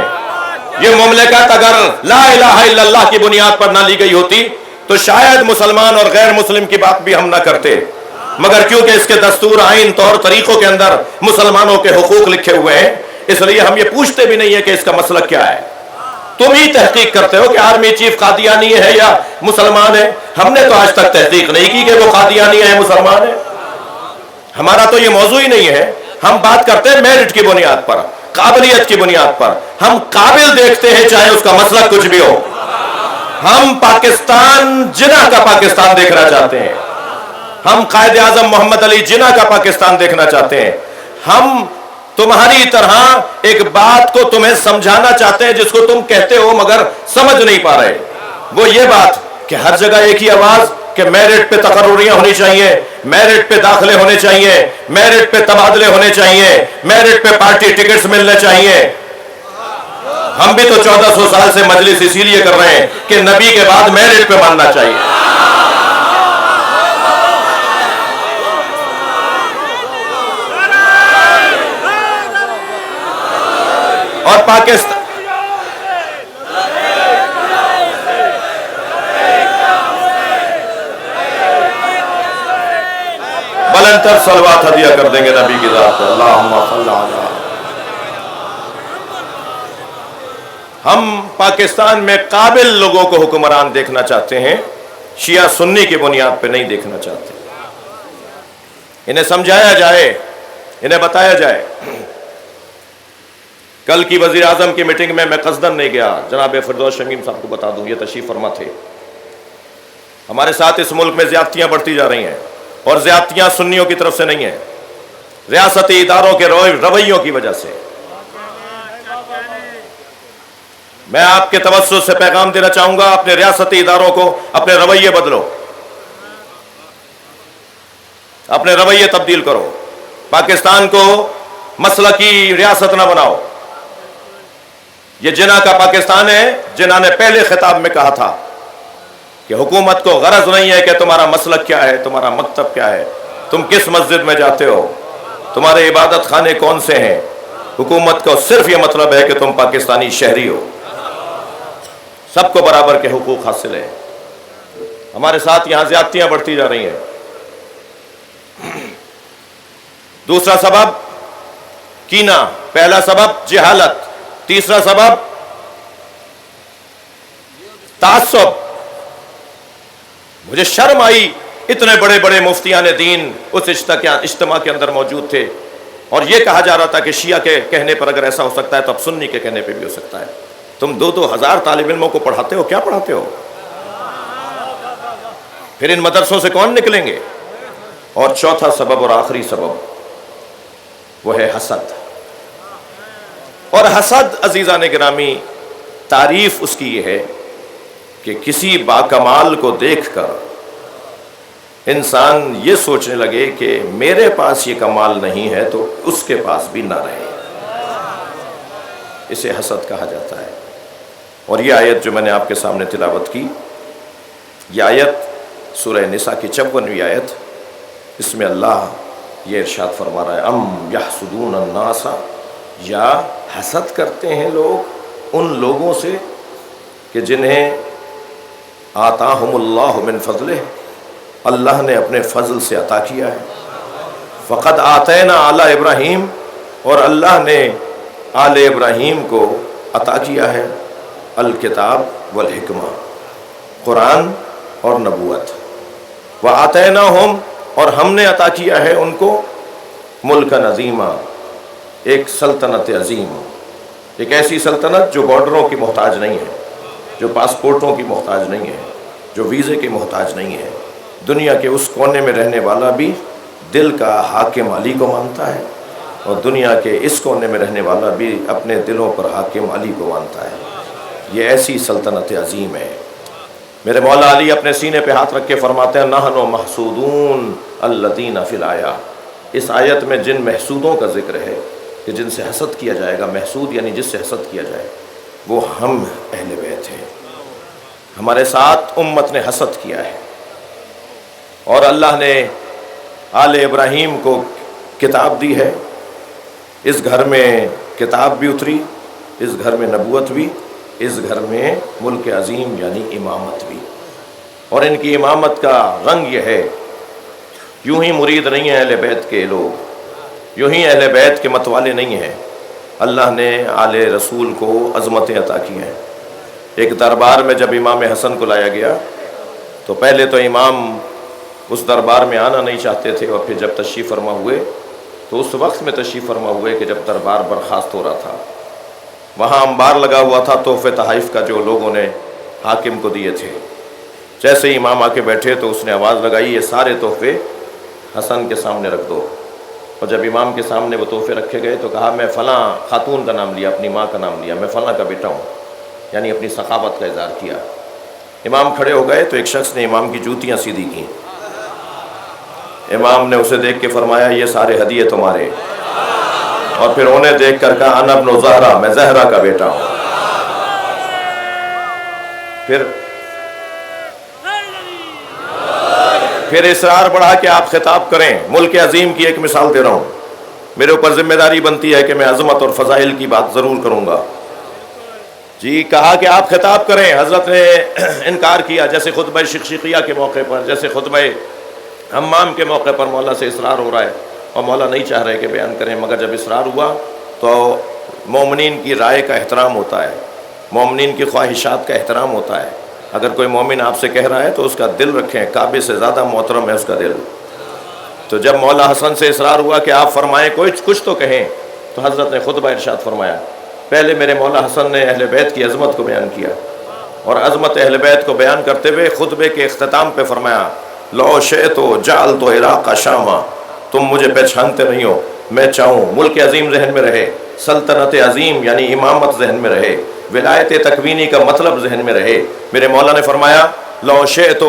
Speaker 1: یہ مملکت اگر لا الہ الا اللہ کی بنیاد پر نہ لی گئی ہوتی تو شاید مسلمان اور غیر مسلم کی بات بھی ہم نہ کرتے. مگر کیونکہ اس کے دستور، آئین، طور طریقوں کے اندر مسلمانوں کے حقوق لکھے ہوئے ہیں، اس لیے ہم یہ پوچھتے بھی نہیں ہیں کہ اس کا مسلک کیا ہے. تم ہی تحقیق کرتے ہو کہ آرمی چیف قادیانی ہے یا مسلمان ہے. ہم نے تو آج تک تحقیق نہیں کی کہ وہ قادیانی ہے مسلمان ہے. ہمارا تو یہ موضوع ہی نہیں ہے. ہم بات کرتے ہیں میرٹ کی بنیاد پر، قابلیت کی بنیاد پر. ہم قابل دیکھتے ہیں چاہے اس کا مسلک کچھ بھی ہو. ہم پاکستان جناح کا پاکستان دیکھنا چاہتے ہیں. ہم قائد اعظم محمد علی جناح کا پاکستان دیکھنا چاہتے ہیں. ہم تمہاری طرح ایک بات کو تمہیں سمجھانا چاہتے ہیں جس کو تم کہتے ہو مگر سمجھ نہیں پا رہے. وہ یہ بات کہ ہر جگہ ایک ہی آواز کہ میرٹ پہ تقرریاں ہونی چاہیے، میرٹ پہ داخلے ہونے چاہیے، میرٹ پہ تبادلے ہونے چاہیے، میرٹ پہ پارٹی ٹکٹس ملنے چاہیے. ہم بھی تو 1400 سال سے مجلس اسی لیے کر رہے ہیں کہ نبی کے بعد میرٹ پہ ماننا چاہیے. اور پاکستان بلندتر صلوات ہدیہ کر دیں گے نبی کی ذات. اللہم صلی علی. ہم پاکستان میں قابل لوگوں کو حکمران دیکھنا چاہتے ہیں، شیعہ سنی کی بنیاد پہ نہیں دیکھنا چاہتے. انہیں سمجھایا جائے، انہیں بتایا جائے. کل کی وزیر اعظم کی میٹنگ میں قصدن نہیں گیا. جناب فردوس شمیم صاحب کو بتا دوں یہ تشریف فرما تھے. ہمارے ساتھ اس ملک میں زیادتیاں بڑھتی جا رہی ہیں اور زیادتیاں سنیوں کی طرف سے نہیں ہیں، ریاستی اداروں کے رویوں کی وجہ سے. میں آپ کے توسط سے پیغام دینا چاہوں گا، اپنے ریاستی اداروں کو اپنے رویے بدلو، اپنے رویے تبدیل کرو. پاکستان کو مسلکی ریاست نہ بناؤ. یہ جناح کا پاکستان ہے. جناح نے پہلے خطاب میں کہا تھا کہ حکومت کو غرض نہیں ہے کہ تمہارا مسلک کیا ہے، تمہارا مکتب کیا ہے. تم کس مسجد میں جاتے ہو، تمہارے عبادت خانے کون سے ہیں، حکومت کو صرف یہ مطلب ہے کہ تم پاکستانی شہری ہو، سب کو برابر کے حقوق حاصل ہیں۔ ہمارے ساتھ یہاں زیادتیاں بڑھتی جا رہی ہیں۔ دوسرا سبب کینہ، پہلا سبب جہالت، تیسرا سبب تعصب۔ مجھے شرم آئی، اتنے بڑے بڑے مفتیان دین اس اجتماع کے اندر موجود تھے، اور یہ کہا جا رہا تھا کہ شیعہ کے کہنے پر اگر ایسا ہو سکتا ہے تو اب سنی کے کہنے پہ بھی ہو سکتا ہے۔ تم 2,000 طالب علموں کو پڑھاتے ہو، کیا پڑھاتے ہو؟ پھر ان مدرسوں سے کون نکلیں گے؟ اور چوتھا سبب اور آخری سبب وہ ہے حسد۔ اور حسد عزیزان گرامی، تعریف اس کی یہ ہے کہ کسی باکمال کو دیکھ کر انسان یہ سوچنے لگے کہ میرے پاس یہ کمال نہیں ہے تو اس کے پاس بھی نہ رہے، اسے حسد کہا جاتا ہے۔ اور یہ آیت جو میں نے آپ کے سامنے تلاوت کی، یہ آیت سورہ نساء کی 54ویں آیت، اس میں اللہ یہ ارشاد فرما رہا ہے، ام یحسدون الناس، یا حسد کرتے ہیں لوگ ان لوگوں سے کہ جنہیں آتاہم اللہ من فضلہ، اللہ نے اپنے فضل سے عطا کیا ہے، فقد آتینا آل ابراہیم، اور اللہ نے آل ابراہیم کو عطا کیا ہے الکتاب والحکمہ، قرآن اور نبوت، وآتیناہم، اور ہم نے عطا کیا ہے ان کو ملکا عظیما، ایک سلطنت عظیم، ایک ایسی سلطنت جو بارڈروں کی محتاج نہیں ہے، جو پاسپورٹوں کی محتاج نہیں ہے، جو ویزے کی محتاج نہیں ہے۔ دنیا کے اس کونے میں رہنے والا بھی دل کا حاکم علی کو مانتا ہے، اور دنیا کے اس کونے میں رہنے والا بھی اپنے دلوں پر حاکم علی کو مانتا ہے۔ یہ ایسی سلطنت عظیم ہے۔ میرے مولا علی اپنے سینے پہ ہاتھ رکھ کے فرماتے ہیں، نحن محسودون الذین فی الآیہ، اس آیت میں جن محسودوں کا ذکر ہے کہ جن سے حسد کیا جائے گا، محسود یعنی جس سے حسد کیا جائے، وہ ہم اہل بیت ہیں۔ ہمارے ساتھ امت نے حسد کیا ہے، اور اللہ نے آل ابراہیم کو کتاب دی ہے، اس گھر میں کتاب بھی اتری، اس گھر میں نبوت بھی، اس گھر میں ملک عظیم یعنی امامت بھی، اور ان کی امامت کا رنگ یہ ہے، یوں ہی مرید نہیں ہیں اہل بیت کے لوگ، یوں ہی اہل بیت کے متوالے نہیں ہیں، اللہ نے آل رسول کو عظمتیں عطا کی ہیں۔ ایک دربار میں جب امام حسن کو لایا گیا تو پہلے تو امام اس دربار میں آنا نہیں چاہتے تھے، اور پھر جب تشریف فرما ہوئے تو اس وقت میں تشریف فرما ہوئے کہ جب دربار برخاست ہو رہا تھا، وہاں انبار لگا ہوا تھا تحفے تحائف کا جو لوگوں نے حاکم کو دیے تھے۔ جیسے ہی امام آ کے بیٹھے تو اس نے آواز لگائی، یہ سارے تحفے حسن کے سامنے رکھ دو۔ اور جب امام کے سامنے وہ تحفے رکھے گئے تو کہا، میں فلاں خاتون کا نام لیا، اپنی ماں کا نام لیا، میں فلاں کا بیٹا ہوں، یعنی اپنی ثقافت کا اظہار کیا۔ امام کھڑے ہو گئے تو ایک شخص نے امام کی جوتیاں سیدھی کیں۔ امام نے اسے دیکھ کے فرمایا، یہ سارے ہدیے تمہارے، اور پھر انہیں دیکھ کر کہا، انا ابن زہرا، میں زہرا کا بیٹا ہوں۔ پھر اصرار بڑھا کہ آپ خطاب کریں، ملک عظیم کی ایک مثال دے رہا ہوں، میرے اوپر ذمہ داری بنتی ہے کہ میں عظمت اور فضائل کی بات ضرور کروں گا۔ جی کہا کہ آپ خطاب کریں۔ حضرت نے انکار کیا، جیسے خطبہ شقشقیہ کے موقع پر، جیسے خطبہ حمام کے موقع پر مولا سے اصرار ہو رہا ہے اور مولا نہیں چاہ رہے کہ بیان کریں، مگر جب اصرار ہوا تو مومنین کی رائے کا احترام ہوتا ہے، مومنین کی خواہشات کا احترام ہوتا ہے۔ اگر کوئی مومن آپ سے کہہ رہا ہے تو اس کا دل رکھیں، کعبے سے زیادہ محترم ہے اس کا دل۔ تو جب مولا حسن سے اصرار ہوا کہ آپ فرمائیں، کچھ تو کہیں، تو حضرت نے خطبہ ارشاد فرمایا۔ پہلے میرے مولا حسن نے اہل بیت کی عظمت کو بیان کیا، اور عظمت اہل بیت کو بیان کرتے ہوئے خطبے کے اختتام پہ فرمایا، لو شئت جعلت عراق شاما، تم مجھے پہچانتے نہیں ہو، میں چاہوں ملک عظیم ذہن میں رہے، سلطنت عظیم یعنی امامت ذہن میں رہے، ولایت تکوینی کا مطلب ذہن میں رہے۔ میرے مولا نے فرمایا، لو شئت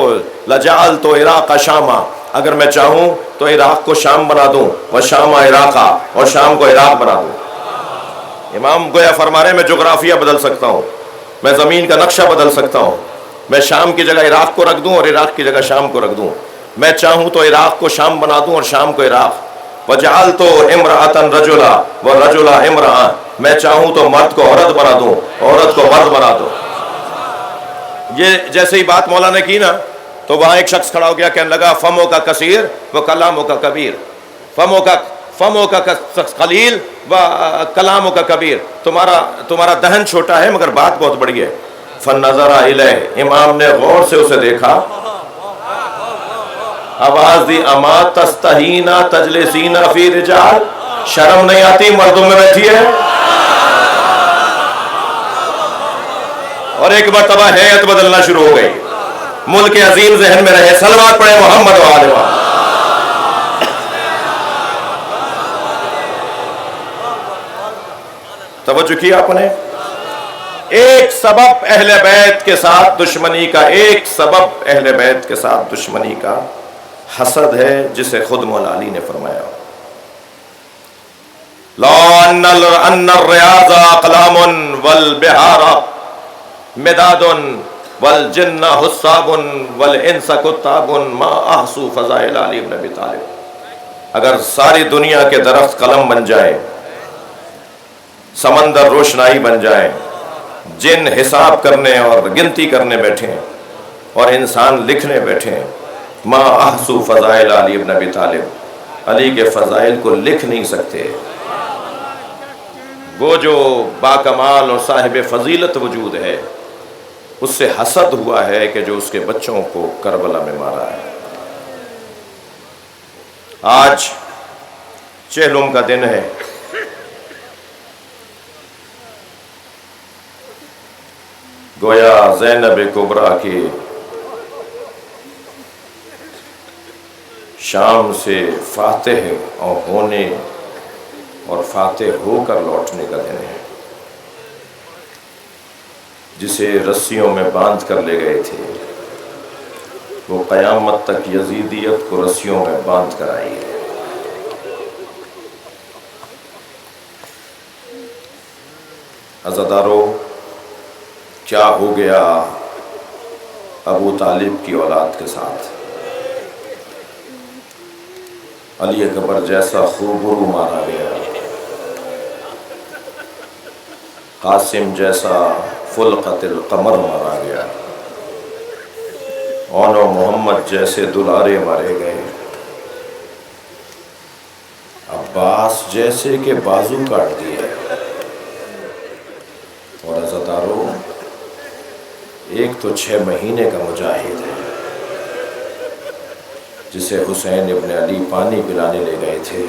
Speaker 1: لجعلت عراق شاما، اگر میں چاہوں تو عراق کو شام بنا دوں، وشام عراقا، اور شام کو عراق بنا دوں۔ امام گویا فرما رہے ہیں، میں جغرافیہ بدل سکتا ہوں، میں زمین کا نقشہ بدل سکتا ہوں، میں شام کی جگہ عراق کو رکھ دوں اور عراق کی جگہ شام کو رکھ دوں۔ میں چاہوں تو عراق کو شام بنا دوں اور شام کو عراق. وجعلت امرأة رجلا ورجلا امرأة، میں چاہوں تو مرد کو عورت بنا دوں، عورت کو مرد بنا دوں. یہ جیسے ہی بات مولانا نے کی نا تو وہاں ایک شخص کھڑا ہو گیا، کہنے لگا فمو کا کثیر و کلاموں کا کبیر، فمو کا قلیل و کلاموں کا کبیر، تمہارا دہن چھوٹا ہے مگر بات بہت بڑی ہے. فنظر الیہ، امام نے غور سے اسے دیکھا، آواز دی اما تستحینا تجلسینا فی رجال، شرم نہیں آتی مردوں میں بیٹھی ہے. اور ایک مرتبہ ہیئت بدلنا شروع ہو گئی. ملک عظیم ذہن میں رہے. صلوات پڑھے محمد و آل محمد. توجہ کیا آپ نے؟ ایک سبب اہل بیت کے ساتھ دشمنی کا، ایک سبب اہل بیت کے ساتھ دشمنی کا حسد ہے، جسے خود مولا علی نے فرمایا لا ان الریاض اقلام والبحار مداد والجن حساب والانس کتاب ما احصو فضائل علی بن ابی طالب. اگر ساری دنیا کے درخت قلم بن جائیں، سمندر روشنائی بن جائیں، جن حساب کرنے اور گنتی کرنے بیٹھیں اور انسان لکھنے بیٹھیں، ما احصو فضائل علی بن ابی طالب، علی کے فضائل کو لکھ نہیں سکتے. وہ جو باکمال اور صاحب فضیلت وجود ہے، اس سے حسد ہوا ہے کہ جو اس کے بچوں کو کربلا میں مارا ہے. آج چہلم کا دن ہے. گویا زینب کبریٰ کی شام سے فاتح ہونے اور فاتح ہو کر لوٹنے کا دن ہے، جسے رسیوں میں باندھ کر لے گئے تھے، وہ قیامت تک یزیدیت کو رسیوں میں باندھ کر آئی ہے. عزادارو، کیا ہو گیا ابو طالب کی اولاد کے ساتھ؟ علی اکبر جیسا خوبرو مارا گیا، قاسم جیسا فلقت القمر مارا گیا، اون و محمد جیسے دلارے مارے گئے، عباس جیسے کہ بازو کاٹ دیے. اور عزادارو، ایک تو 6 مہینے کا مجاہد ہے جسے حسین ابن علی پانی پلانے لے گئے تھے،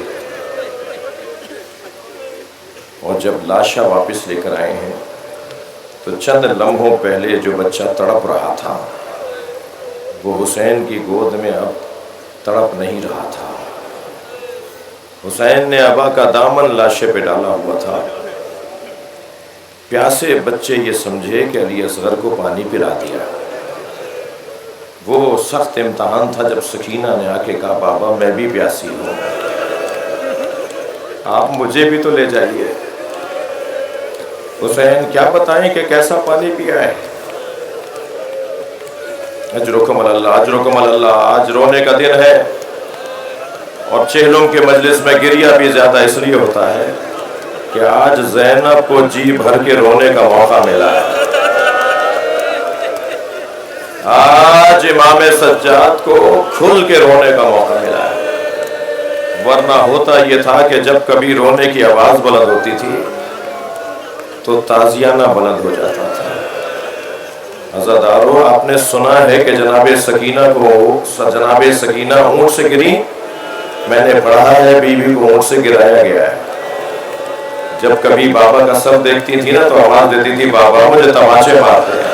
Speaker 1: اور جب لاشا واپس لے کر آئے ہیں تو چند لمحوں پہلے جو بچہ تڑپ رہا تھا وہ حسین کی گود میں اب تڑپ نہیں رہا تھا. حسین نے ابا کا دامن لاشے پہ ڈالا ہوا تھا. پیاسے بچے یہ سمجھے کہ علی اصغر کو پانی پلا دیا. وہ سخت امتحان تھا جب سکینہ نے آ کے کہا بابا میں بھی پیاسی ہوں، آپ مجھے بھی تو لے جائیے. حسین کیا بتائیں کہ کیسا پانی پیا ہے. اجرکم اللہ، اجرکم اللہ. آج رونے کا دن ہے، اور چہلم کے مجلس میں گریہ بھی زیادہ اس لیے ہوتا ہے کہ آج زینب کو جی بھر کے رونے کا موقع ملا ہے. آج امام سجاد کو کھل کے رونے کا موقع ملا ہے. ورنہ ہوتا یہ تھا کہ جب کبھی رونے کی آواز بلند ہوتی تھی تو تازیانہ بلند ہو جاتا تھا. عزادارو، آپ نے سنا ہے کہ جناب سکینہ اونٹ سے گری. میں نے پڑھا ہے بیوی کو اونٹ سے گرایا گیا ہے. جب کبھی بابا کا سر دیکھتی تھی نا تو آواز دیتی تھی بابا مجھے تماچے مارتے ہیں.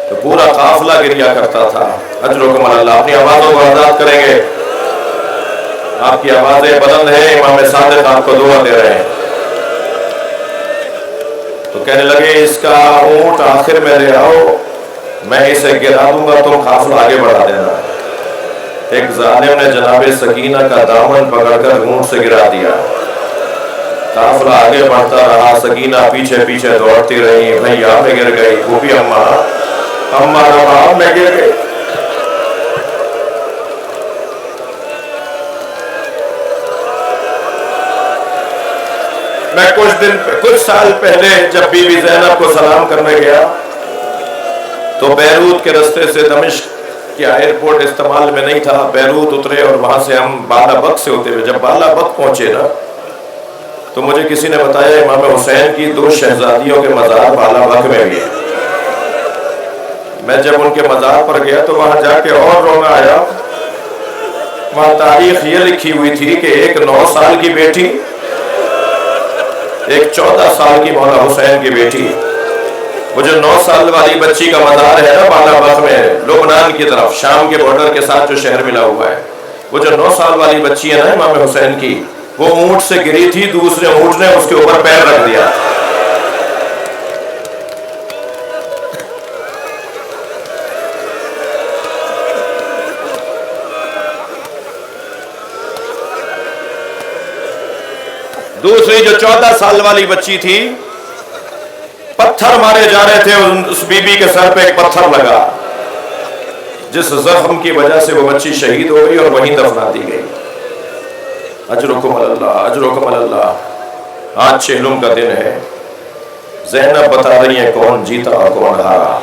Speaker 1: تو پورا قافلہ گریا کرتا تھا. اجرکم اللہ. اپنی آوازوں کو آزاد کریں گے. آپ کی آوازیں بلند ہیں، امام صادق آپ کو دعا دے رہے ہیں. تو کہنے لگے اس کا اونٹ آخر میں لے آؤ، میں اسے گرا دوں گا، تم قافلہ آگے بڑھا دینا. ایک ظالم نے جناب سکینہ کا دامن پکڑ کر اونٹ سے گرا دیا. قافلہ آگے بڑھتا رہا، سکینہ پیچھے پیچھے دوڑتی رہی. بھیا میں گر گئی، پھوپھی اماں میں گر گئی. میں کچھ سال پہلے جب بی بی زینب کو سلام کرنے گیا تو بیروت کے راستے سے دمشق کیا ایئرپورٹ استعمال میں نہیں تھا، بیروت اترے اور وہاں سے ہم بالا بک سے ہوتے ہوئے جب بالا بک پہنچے نا تو مجھے کسی نے بتایا امام حسین کی 2 شہزادیوں کے مزار بالا بک میں بھی ہیں۔ میں جب ان کے مزار پر گیا تو وہاں جا کے اور رونا آیا۔ وہاں تاریخ یہ لکھی ہوئی تھی کہ ایک 9 سال کی بیٹی، ایک 14 سال کی مولا حسین کی بیٹی، وہ جو 9 سال والی بچی کا مزار ہے نا بالا بک میں لبنان کی طرف شام کے بارڈر کے ساتھ جو شہر ملا ہوا ہے، وہ جو 9 سال والی بچی ہے نا امام حسین کی، وہ اونٹ سے گری تھی، دوسرے اونٹ نے اس کے اوپر پیر رکھ دیا۔ دوسری جو 14 سال والی بچی تھی، پتھر مارے جا رہے تھے، اس بی بی کے سر پہ ایک پتھر لگا جس زخم کی وجہ سے وہ بچی شہید ہو گئی اور وہیں دفنا دی گئی۔ اجرکم اللہ، اجرکم اللہ۔ آج چہلم کا دن ہے، زینب بتا رہی ہیں کون جیتا اور کون ہارا۔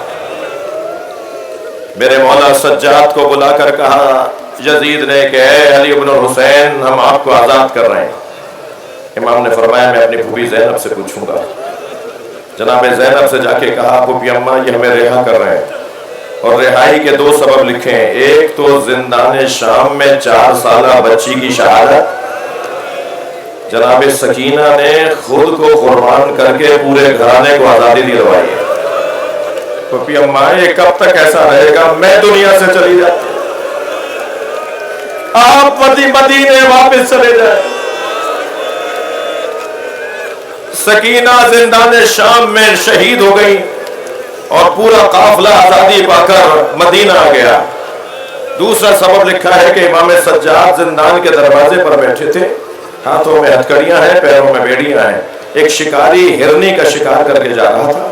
Speaker 1: میرے مولا سجاد کو بلا کر کہا یزید نے کہ اے علی بن الحسین، ہم آپ کو آزاد کر رہے ہیں۔ امام نے فرمایا میں اپنی پھوپھی زینب سے پوچھوں گا۔ جناب زینب سے جا کے کہا پھوپھی اماں یہ ہمیں رہا کر رہے ہیں، اور رہائی کے 2 سبب لکھے ہیں، ایک تو زندان شام میں 4 سالہ بچی کی شہادت، جناب سکینہ نے خود کو قربان کر کے پورے گھرانے کو آزادی دلوائی ہے۔ پھوپھی اماں یہ کب تک ایسا رہے گا؟ میں دنیا سے چلی جاتی، آپ مدینے واپس چلے جائیں۔ سکینہ زندان شام میں شہید ہو گئی اور پورا قافلہ آزادی پا کر مدینہ آ گیا۔ دوسرا سبب لکھا ہے کہ امام سجاد زندان کے دروازے پر بیٹھے تھے، ہاتھوں میں ہتھکڑیاں ہیں، پیروں میں بیڑیاں ہیں۔ ایک شکاری ہرنی کا شکار کر کے جا رہا تھا،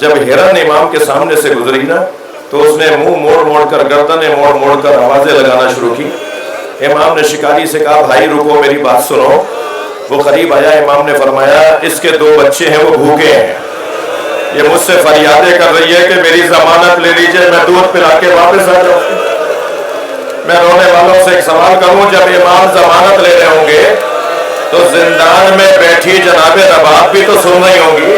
Speaker 1: جب ہرن امام کے سامنے سے گزری نا تو اس نے منہ موڑ موڑ کر، گردنیں موڑ موڑ کر آوازیں لگانا شروع کی۔ امام نے شکاری سے کہا بھائی رکو، میری بات سنو۔ وہ قریب آیا، امام نے فرمایا اس کے 2 بچے ہیں، وہ بھوکے ہیں، یہ مجھ سے فریادیں کر رہی ہے کہ میری ضمانت لے لیجئے، میں دودھ پلا کے واپس آ جاؤں۔ میں رونے والوں سے ایک سوال کروں، جب امام ضمانت لے رہے ہوں گے تو زندان میں بیٹھی جناب رباب بھی تو سن رہی ہوں گی۔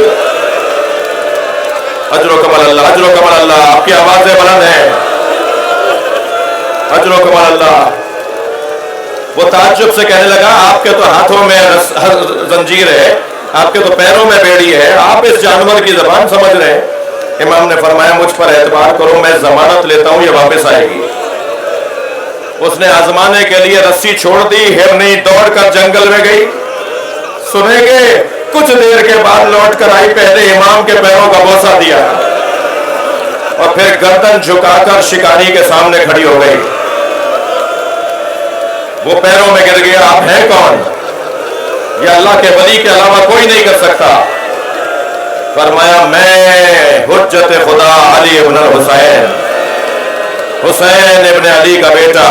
Speaker 1: اجر و کمال اللہ، اجر و کمال اللہ، آپ کی آوازیں بلند ہیں، اجر و کمال اللہ۔ وہ تعجب سے کہنے لگا آپ کے تو ہاتھوں میں زنجیر ہے، آپ کے تو پیروں میں بیڑی ہے، آپ اس جانور کی زبان سمجھ رہے ہیں؟ امام نے فرمایا مجھ پر اعتبار کرو، میں ضمانت لیتا ہوں، یہ واپس آئے گی۔ اس نے آزمانے کے لیے رسی چھوڑ دی، ہرنی دوڑ کر جنگل میں گئی۔ سنیں گے کچھ دیر کے بعد لوٹ کر آئی، پہلے امام کے پیروں کا بوسہ دیا اور پھر گردن جھکا کر شکاری کے سامنے کھڑی ہو گئی۔ وہ پیروں میں گر گیا، آپ ہیں کون؟ یہ اللہ کے ولی کے علاوہ کوئی نہیں کر سکتا۔ فرمایا میں حجت خدا علی ابن الحسین، حسین ابن علی کا بیٹا،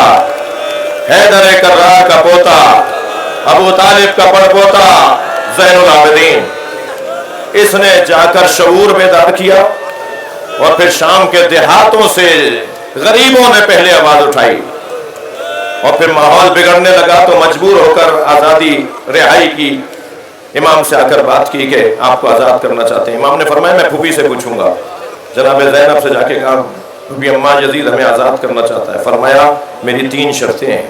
Speaker 1: حیدر کرار کا پوتا، ابو طالب کا پڑپوتا، زین العابدین۔ اس نے جا کر شعور بیدار کیا اور پھر شام کے دیہاتوں سے غریبوں نے پہلے آواز اٹھائی اور پھر ماحول بگڑنے لگا تو مجبور ہو کر آزادی رہائی کی۔ امام سے آ کر بات کی کہ آپ کو آزاد کرنا چاہتے ہیں۔ امام نے فرمایا میں پھوپھی سے پوچھوں گا۔ جناب زینب سے جا کے کہا پھوپھی اماں یزید ہمیں آزاد کرنا چاہتا ہے۔ فرمایا میری 3 شرطیں ہیں۔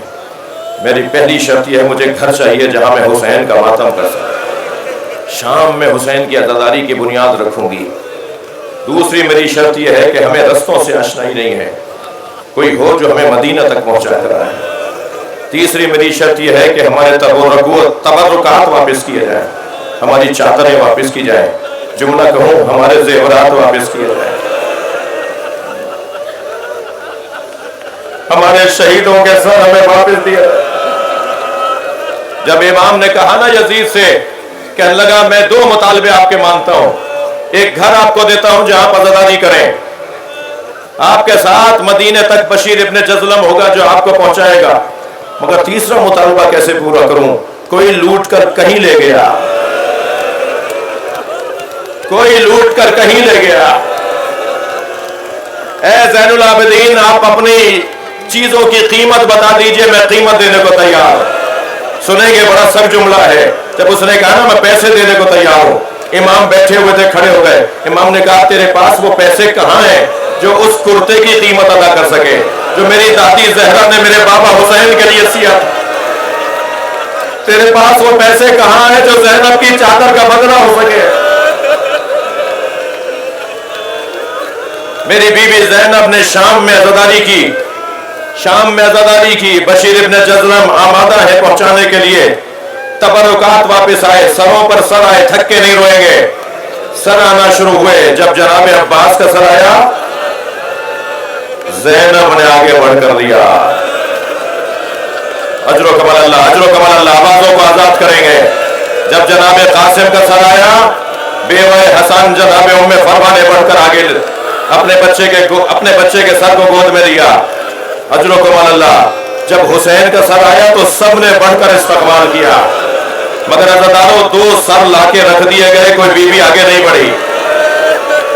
Speaker 1: میری پہلی شرط یہ ہے مجھے گھر چاہیے جہاں میں حسین کا ماتم کر سکوں، شام میں حسین کی عزاداری کی بنیاد رکھوں گی۔ دوسری میری شرط یہ ہے کہ ہمیں رستوں سے آشنائی نہیں ہے، کوئی ہو جو ہمیں مدینہ تک پہنچا کر آئے۔ تیسری میری شرط یہ ہے کہ ہمارے تبرکات واپس کیے جائیں، ہماری چادریں واپس کی جائیں، جملہ کہوں ہمارے زیورات واپس کیے جائیں، ہمارے شہیدوں کے سر ہمیں واپس دیا جائے۔ جب امام نے کہا نا یزید سے، کہنے لگا میں 2 مطالبے آپ کے مانتا ہوں، ایک گھر آپ کو دیتا ہوں جہاں عزاداری کریں، آپ کے ساتھ مدینے تک بشیر ابن جزلم ہوگا جو آپ کو پہنچائے گا، مگر تیسرا مطالبہ کیسے پورا کروں؟ کوئی لوٹ کر کہیں لے گیا، کوئی لوٹ کر کہیں لے گیا۔ اے زین العابدین، آپ اپنی چیزوں کی قیمت بتا دیجئے، میں قیمت دینے کو تیار ہوں۔ سنیں گے، بڑا سخت جملہ ہے۔ جب اس نے کہا نا میں پیسے دینے کو تیار ہوں، امام بیٹھے ہوئے تھے، کھڑے ہو گئے۔ امام نے کہا تیرے پاس وہ پیسے کہاں ہیں جو اس کرتے کی قیمت ادا کر سکے جو میری دادی زہرا نے میرے بابا حسین کے لیے سیا تھا؟ تیرے پاس وہ پیسے کہاں ہیں جو زینب کی چادر کا بدلہ ہو سکے؟ میری بیوی زینب نے شام میں عزاداری کی۔ بشیر ابن جزلم آمادہ ہے پہنچانے کے لیے۔ تبرکات واپس آئے، سروں پر سر آئے، تھک کے نہیں روئیں گے۔ سر آنا شروع ہوئے۔ جب جناب عباس کا سر آیا، زینب نے آگے بڑھ کر دیا۔ اجر و کمال اللہ، اجر و کمال اللہ، آوازوں کو آزاد کریں گے۔ جب جناب قاسم کا سر آیا، بیوہ حسن جناب ام فروا نے بڑھ کر آگے اپنے بچے کے سر کو گود میں لیا۔ اجر و کمال اللہ۔ جب حسین کا سر آیا تو سب نے بڑھ کر استقبال کیا، مگر عزاداروں 2 سر لا کے رکھ دیے گئے، کوئی بی بی آگے نہیں بڑھی،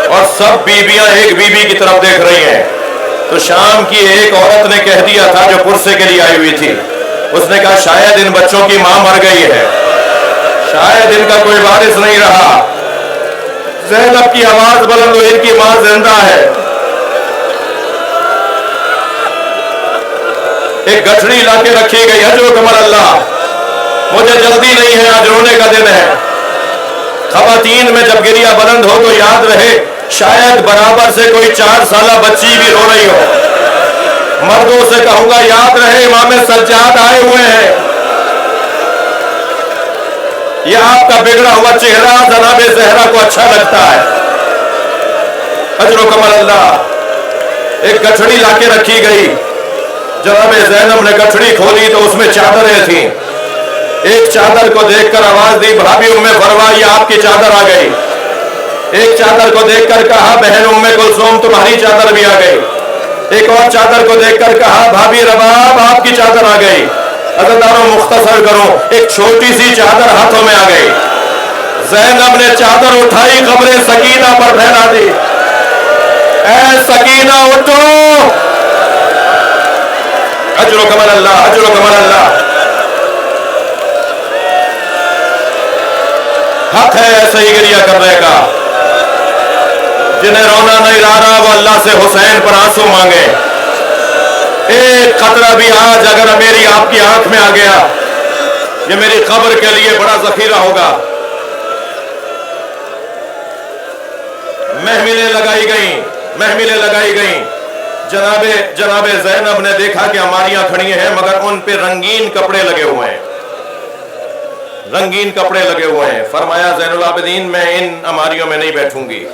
Speaker 1: اور سب بیویاں ایک بی بی کی طرف دیکھ رہی ہیں۔ تو شام کی ایک عورت نے کہہ دیا تھا جو پرسے کے لیے آئی ہوئی تھی، اس نے کہا شاید ان بچوں کی ماں مر گئی ہے، شاید ان کا کوئی وارث نہیں رہا۔ زینب کی آواز بلند ہوئی، ان کی ماں زندہ ہے۔ ایک گٹھڑی لا کے رکھی گئی۔ اجر و کمال اللہ۔ مجھے جلدی نہیں ہے، آج رونے کا دن ہے۔ خواتین میں جب گریہ بلند ہو تو یاد رہے شاید برابر سے کوئی 4 سالہ بچی بھی رو رہی ہو۔ مردوں سے کہوں گا یاد رہے امام سجاد آئے ہوئے ہیں۔ یہ آپ کا بگڑا ہوا چہرہ جناب زہرا کو اچھا لگتا ہے۔ اجر و کمال اللہ۔ ایک گٹھڑی لا کے رکھی گئی۔ جناب زینب نے گٹھڑی کھولی تو اس میں چادریں تھیں۔ ایک چادر کو دیکھ کر آواز دی، بھابھی ام فروا یہ آپ کی چادر آ گئی۔ ایک چادر کو دیکھ کر کہا بہن ام کلثوم تمہاری چادر بھی آ گئی۔ ایک اور چادر کو دیکھ کر کہا بھابھی رباب آپ کی چادر آ گئی۔ عزاداروں مختصر کرو، ایک چھوٹی سی چادر ہاتھوں میں آ گئی۔ زینب نے چادر اٹھائی، قبر سکینہ پر پھیلا دی۔ اے سکینہ اٹھو۔ اجر و کمال اللہ، اجر و کمال اللہ۔ حق ہے ایسے ہی گریہ کرنے کا۔ جنہیں رونا نہیں آ رہا وہ اللہ سے حسین پر آنسو مانگے۔ ایک قطرہ بھی آج اگر میری آپ کی آنکھ میں آ گیا، یہ میری قبر کے لیے بڑا ذخیرہ ہوگا۔ محملیں لگائی گئیں۔ جناب زینب نے دیکھا کہ ہماریاں کھڑی ہیں مگر ان پہ رنگین کپڑے لگے ہوئے ہیں۔ فرمایا زین العابدین میں ان ہماریوں میں نہیں بیٹھوں گی۔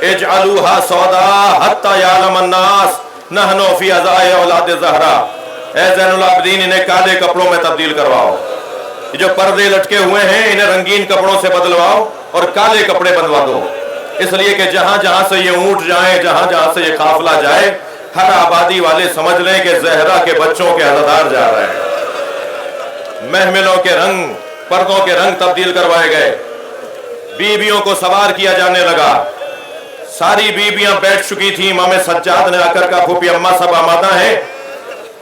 Speaker 1: اجعلوها سودا حتی یعلم الناس نحن فی عزاء اولاد زہرا۔ اے زین العابدین انہیں کالے کپڑوں میں تبدیل کرواؤ، یہ جو پردے لٹکے ہوئے ہیں انہیں رنگین کپڑوں سے بدلواؤ اور کالے کپڑے بنوا دو، اس لیے کہ جہاں جہاں سے یہ اونٹ جائیں، جہاں جہاں سے یہ قافلہ جائے، ہر آبادی والے سمجھ لیں کہ زہرا کے بچوں کے عزادار جا رہے ہیں۔ محملوں کے رنگ، پردوں کے رنگ تبدیل کروائے گئے، بیویوں کو سوار کیا جانے لگا۔ ساری بیویاں بیٹھ چکی تھیں۔ امام سجاد نے آ کر کہا پھوپھی اماں سب آمادہ ہیں؟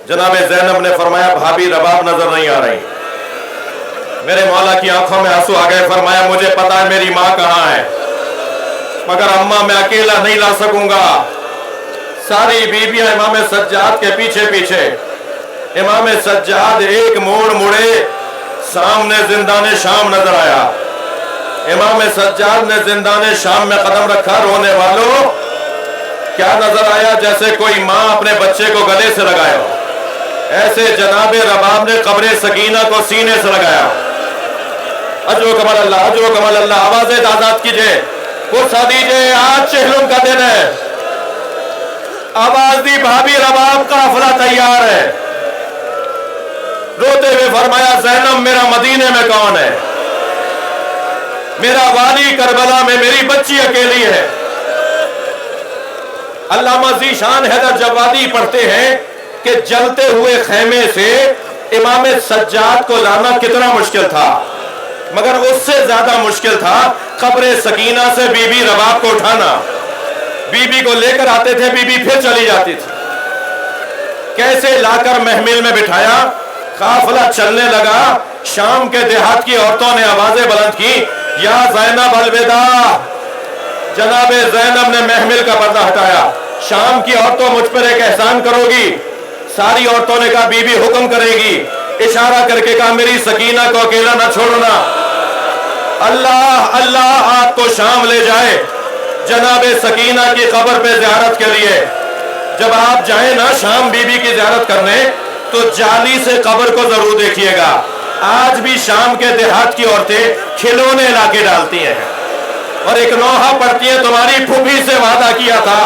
Speaker 1: جناب زینب نے فرمایا بھابھی رباب نظر نہیں آ رہی۔ میرے مولا کی آنکھوں میں آنسو آ گئے۔ فرمایا مجھے پتا ہے میری ماں کہاں ہے، مگر اماں میں اکیلا نہیں لا سکوں گا۔ ساری بیویاں امام سجاد کے پیچھے پیچھے۔ امام سجاد ایک موڑ مڑے، سامنے زندان شام نظر آیا۔ امام سجاد نے زندان شام میں قدم رکھا۔ رونے والوں کیا نظر آیا؟ جیسے کوئی ماں اپنے بچے کو گلے سے لگایا، ایسے جناب رباب نے قبر سکینہ کو سینے سے لگایا۔ اجر و کمال اللہ، اجر و کمال اللہ۔ آوازیں آزاد کیجئے، پرسا دیجئے، آج چہلم کا دن ہے۔ آواز دی بھابھی رباب قافلہ تیار ہے۔ روتے ہوئے فرمایا زینب میرا مدینے میں کون ہے؟ میرا والی کربلا میں میری بچی اکیلی ہے۔ علامہ ذیشان حیدر جوادی پڑھتے ہیں کہ جلتے ہوئے خیمے سے امام سجاد کو لانا کتنا مشکل تھا۔ مگر اس سے زیادہ مشکل تھا قبر سکینہ سے بی بی رباب کو اٹھانا. بی بی کو لے کر آتے تھے, بی بی پھر چلی جاتی تھی. کیسے لا کر محمل میں بٹھایا, قافلہ چلنے لگا. شام کے دیہات کی عورتوں نے آوازیں بلند کی, یا زینب الوداع. جناب زینب نے محمل کا پردہ ہٹایا. شام کی عورتوں مجھ پر ایک احسان کرو گی. ساری عورتوں نے کہا بی بی حکم کرے گی. اشارہ کر کے کہا میری سکینہ کو اکیلا نہ چھوڑنا. اللہ اللہ آپ کو شام لے جائے جناب سکینہ کی قبر پہ زیارت کے لیے. جب آپ جائیں نا شام بی بی کی زیارت کرنے تو جالی سے قبر کو ضرور دیکھیے گا. آج بھی شام کے دیہات کی عورتیں کھلونے لا کے ڈالتی ہیں اور ایک نوحہ پڑھتی ہیں, تمہاری پھوپھی سے وعدہ کیا تھا,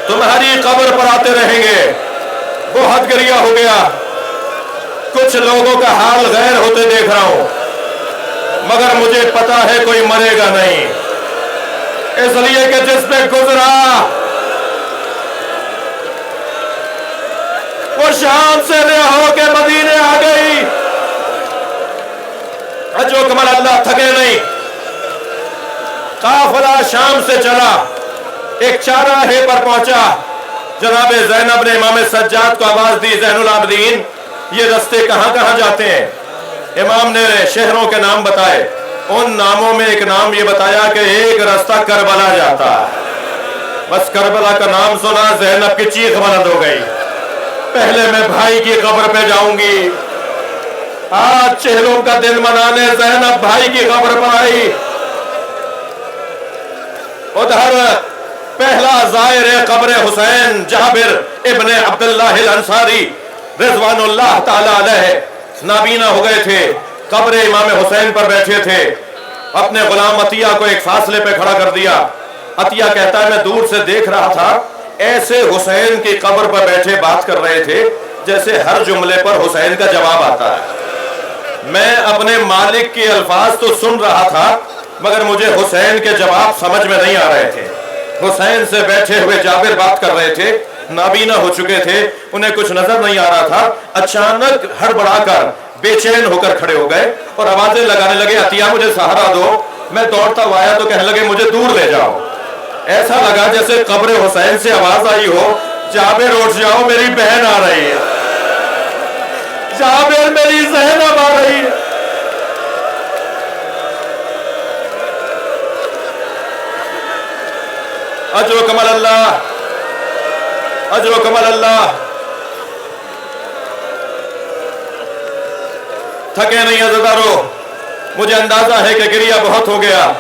Speaker 1: تمہاری قبر پر آتے رہیں گے. بہت گریہ ہو گیا. کچھ لوگوں کا حال غیر ہوتے دیکھ رہا ہوں, مگر مجھے پتا ہے کوئی مرے گا نہیں, اس لیے کہ جس پہ گزرا وہ شام سے رہا ہو کے مدینے آ گئی. جو کمال اللہ تھکے نہیں. قافلہ شام سے چلا, ایک چاراہے پر پہنچا. جناب زینب نے امام سجاد کو آواز دی, زین العابدین یہ رستے کہاں کہاں جاتے ہیں؟ امام نے شہروں کے نام بتائے. ان ناموں میں ایک نام یہ بتایا کہ ایک رستہ کربلا جاتا ہے. بس کربلا کا نام سنا زینب کی چیخ بلند ہو گئی, پہلے میں بھائی کی قبر پہ جاؤں گی. آج چہلوں کا دن منانے زینب بھائی کی قبر پر آئی. ادھر پہلا زائر قبر حسین جابر ابن عبداللہ الانصاری رضوان اللہ تعالی علیہ نابینا ہو گئے تھے. قبر امام حسین پر بیٹھے تھے. اپنے غلام عطیہ کو ایک فاصلے پہ کھڑا کر دیا. عطیہ کہتا ہے میں دور سے دیکھ رہا تھا, ایسے حسین کی قبر پر بیٹھے بات کر رہے تھے جیسے ہر جملے پر حسین کا جواب آتا ہے. میں اپنے مالک کے الفاظ تو سن رہا تھا مگر مجھے حسین کے جواب سمجھ میں نہیں آ رہے تھے. حسین سے بیٹھے ہوئے جابر بات کر رہے تھے, نابینا ہو چکے تھے, انہیں کچھ نظر نہیں آ رہا تھا. اچانک ہڑبڑا کر بے چین ہو کر کھڑے ہو گئے اور آوازیں لگانے لگے, عطیہ مجھے سہارا دو. میں دوڑتا ہوا آیا تو کہنے لگے مجھے دور لے جاؤ. ایسا لگا جیسے قبر حسین سے آواز آئی ہو, جابر اٹھ جاؤ میری بہن آ رہی ہے, جابر میری زینب آ رہی ہے. اجر و کمال اللہ, اجر و کمال اللہ. تھکے نہیں عزیزارو, مجھے اندازہ ہے کہ گریہ بہت ہو گیا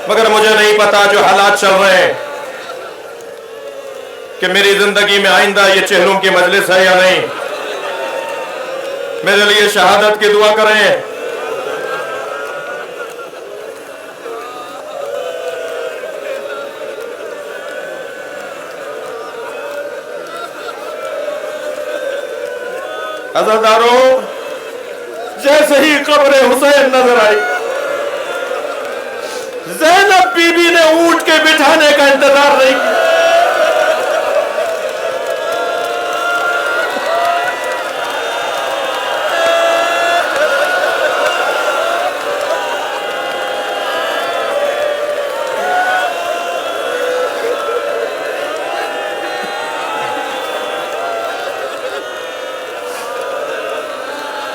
Speaker 1: مگر مجھے نہیں پتا جو حالات چل رہے ہیں کہ میری زندگی میں آئندہ یہ چہروں کی مجلس ہے یا نہیں. میرے لیے شہادت کی دعا کریں. عزیزارو, جیسے ہی قبر حسین نظر آئی, زینب بی بی نے اونٹ کے بٹھانے کا انتظار نہیں کیا.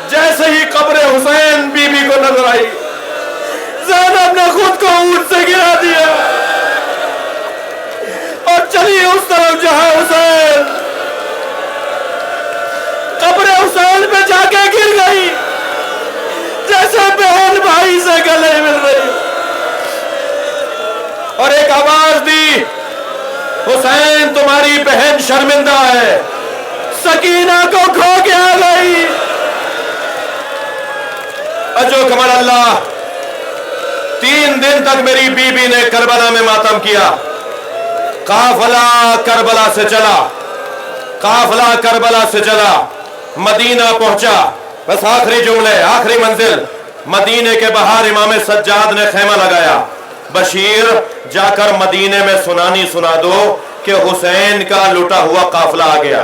Speaker 1: جیسے ہی قبر حسین بی بی کو نظر آئی, زینب نے خود کو اونٹ سے گرا دیا اور چلی اس طرف جہاں حسین. قبر حسین پہ جا کے گر گئی جیسے بہن بھائی سے گلے مل رہی, اور ایک آواز دی, حسین تمہاری بہن شرمندہ ہے, سکینہ کو کھو کے آ گئی. اجو کمال اللہ. 3 دن تک میری بی بی نے کربلا میں ماتم کیا. قافلہ کربلا سے چلا, قافلہ کربلا سے چلا, مدینہ پہنچا. بس آخری جملے, آخری منزل مدینے کے باہر امام سجاد نے خیمہ لگایا. بشیر جا کر مدینے میں سنانی سنا دو کہ حسین کا لٹا ہوا قافلہ آ گیا.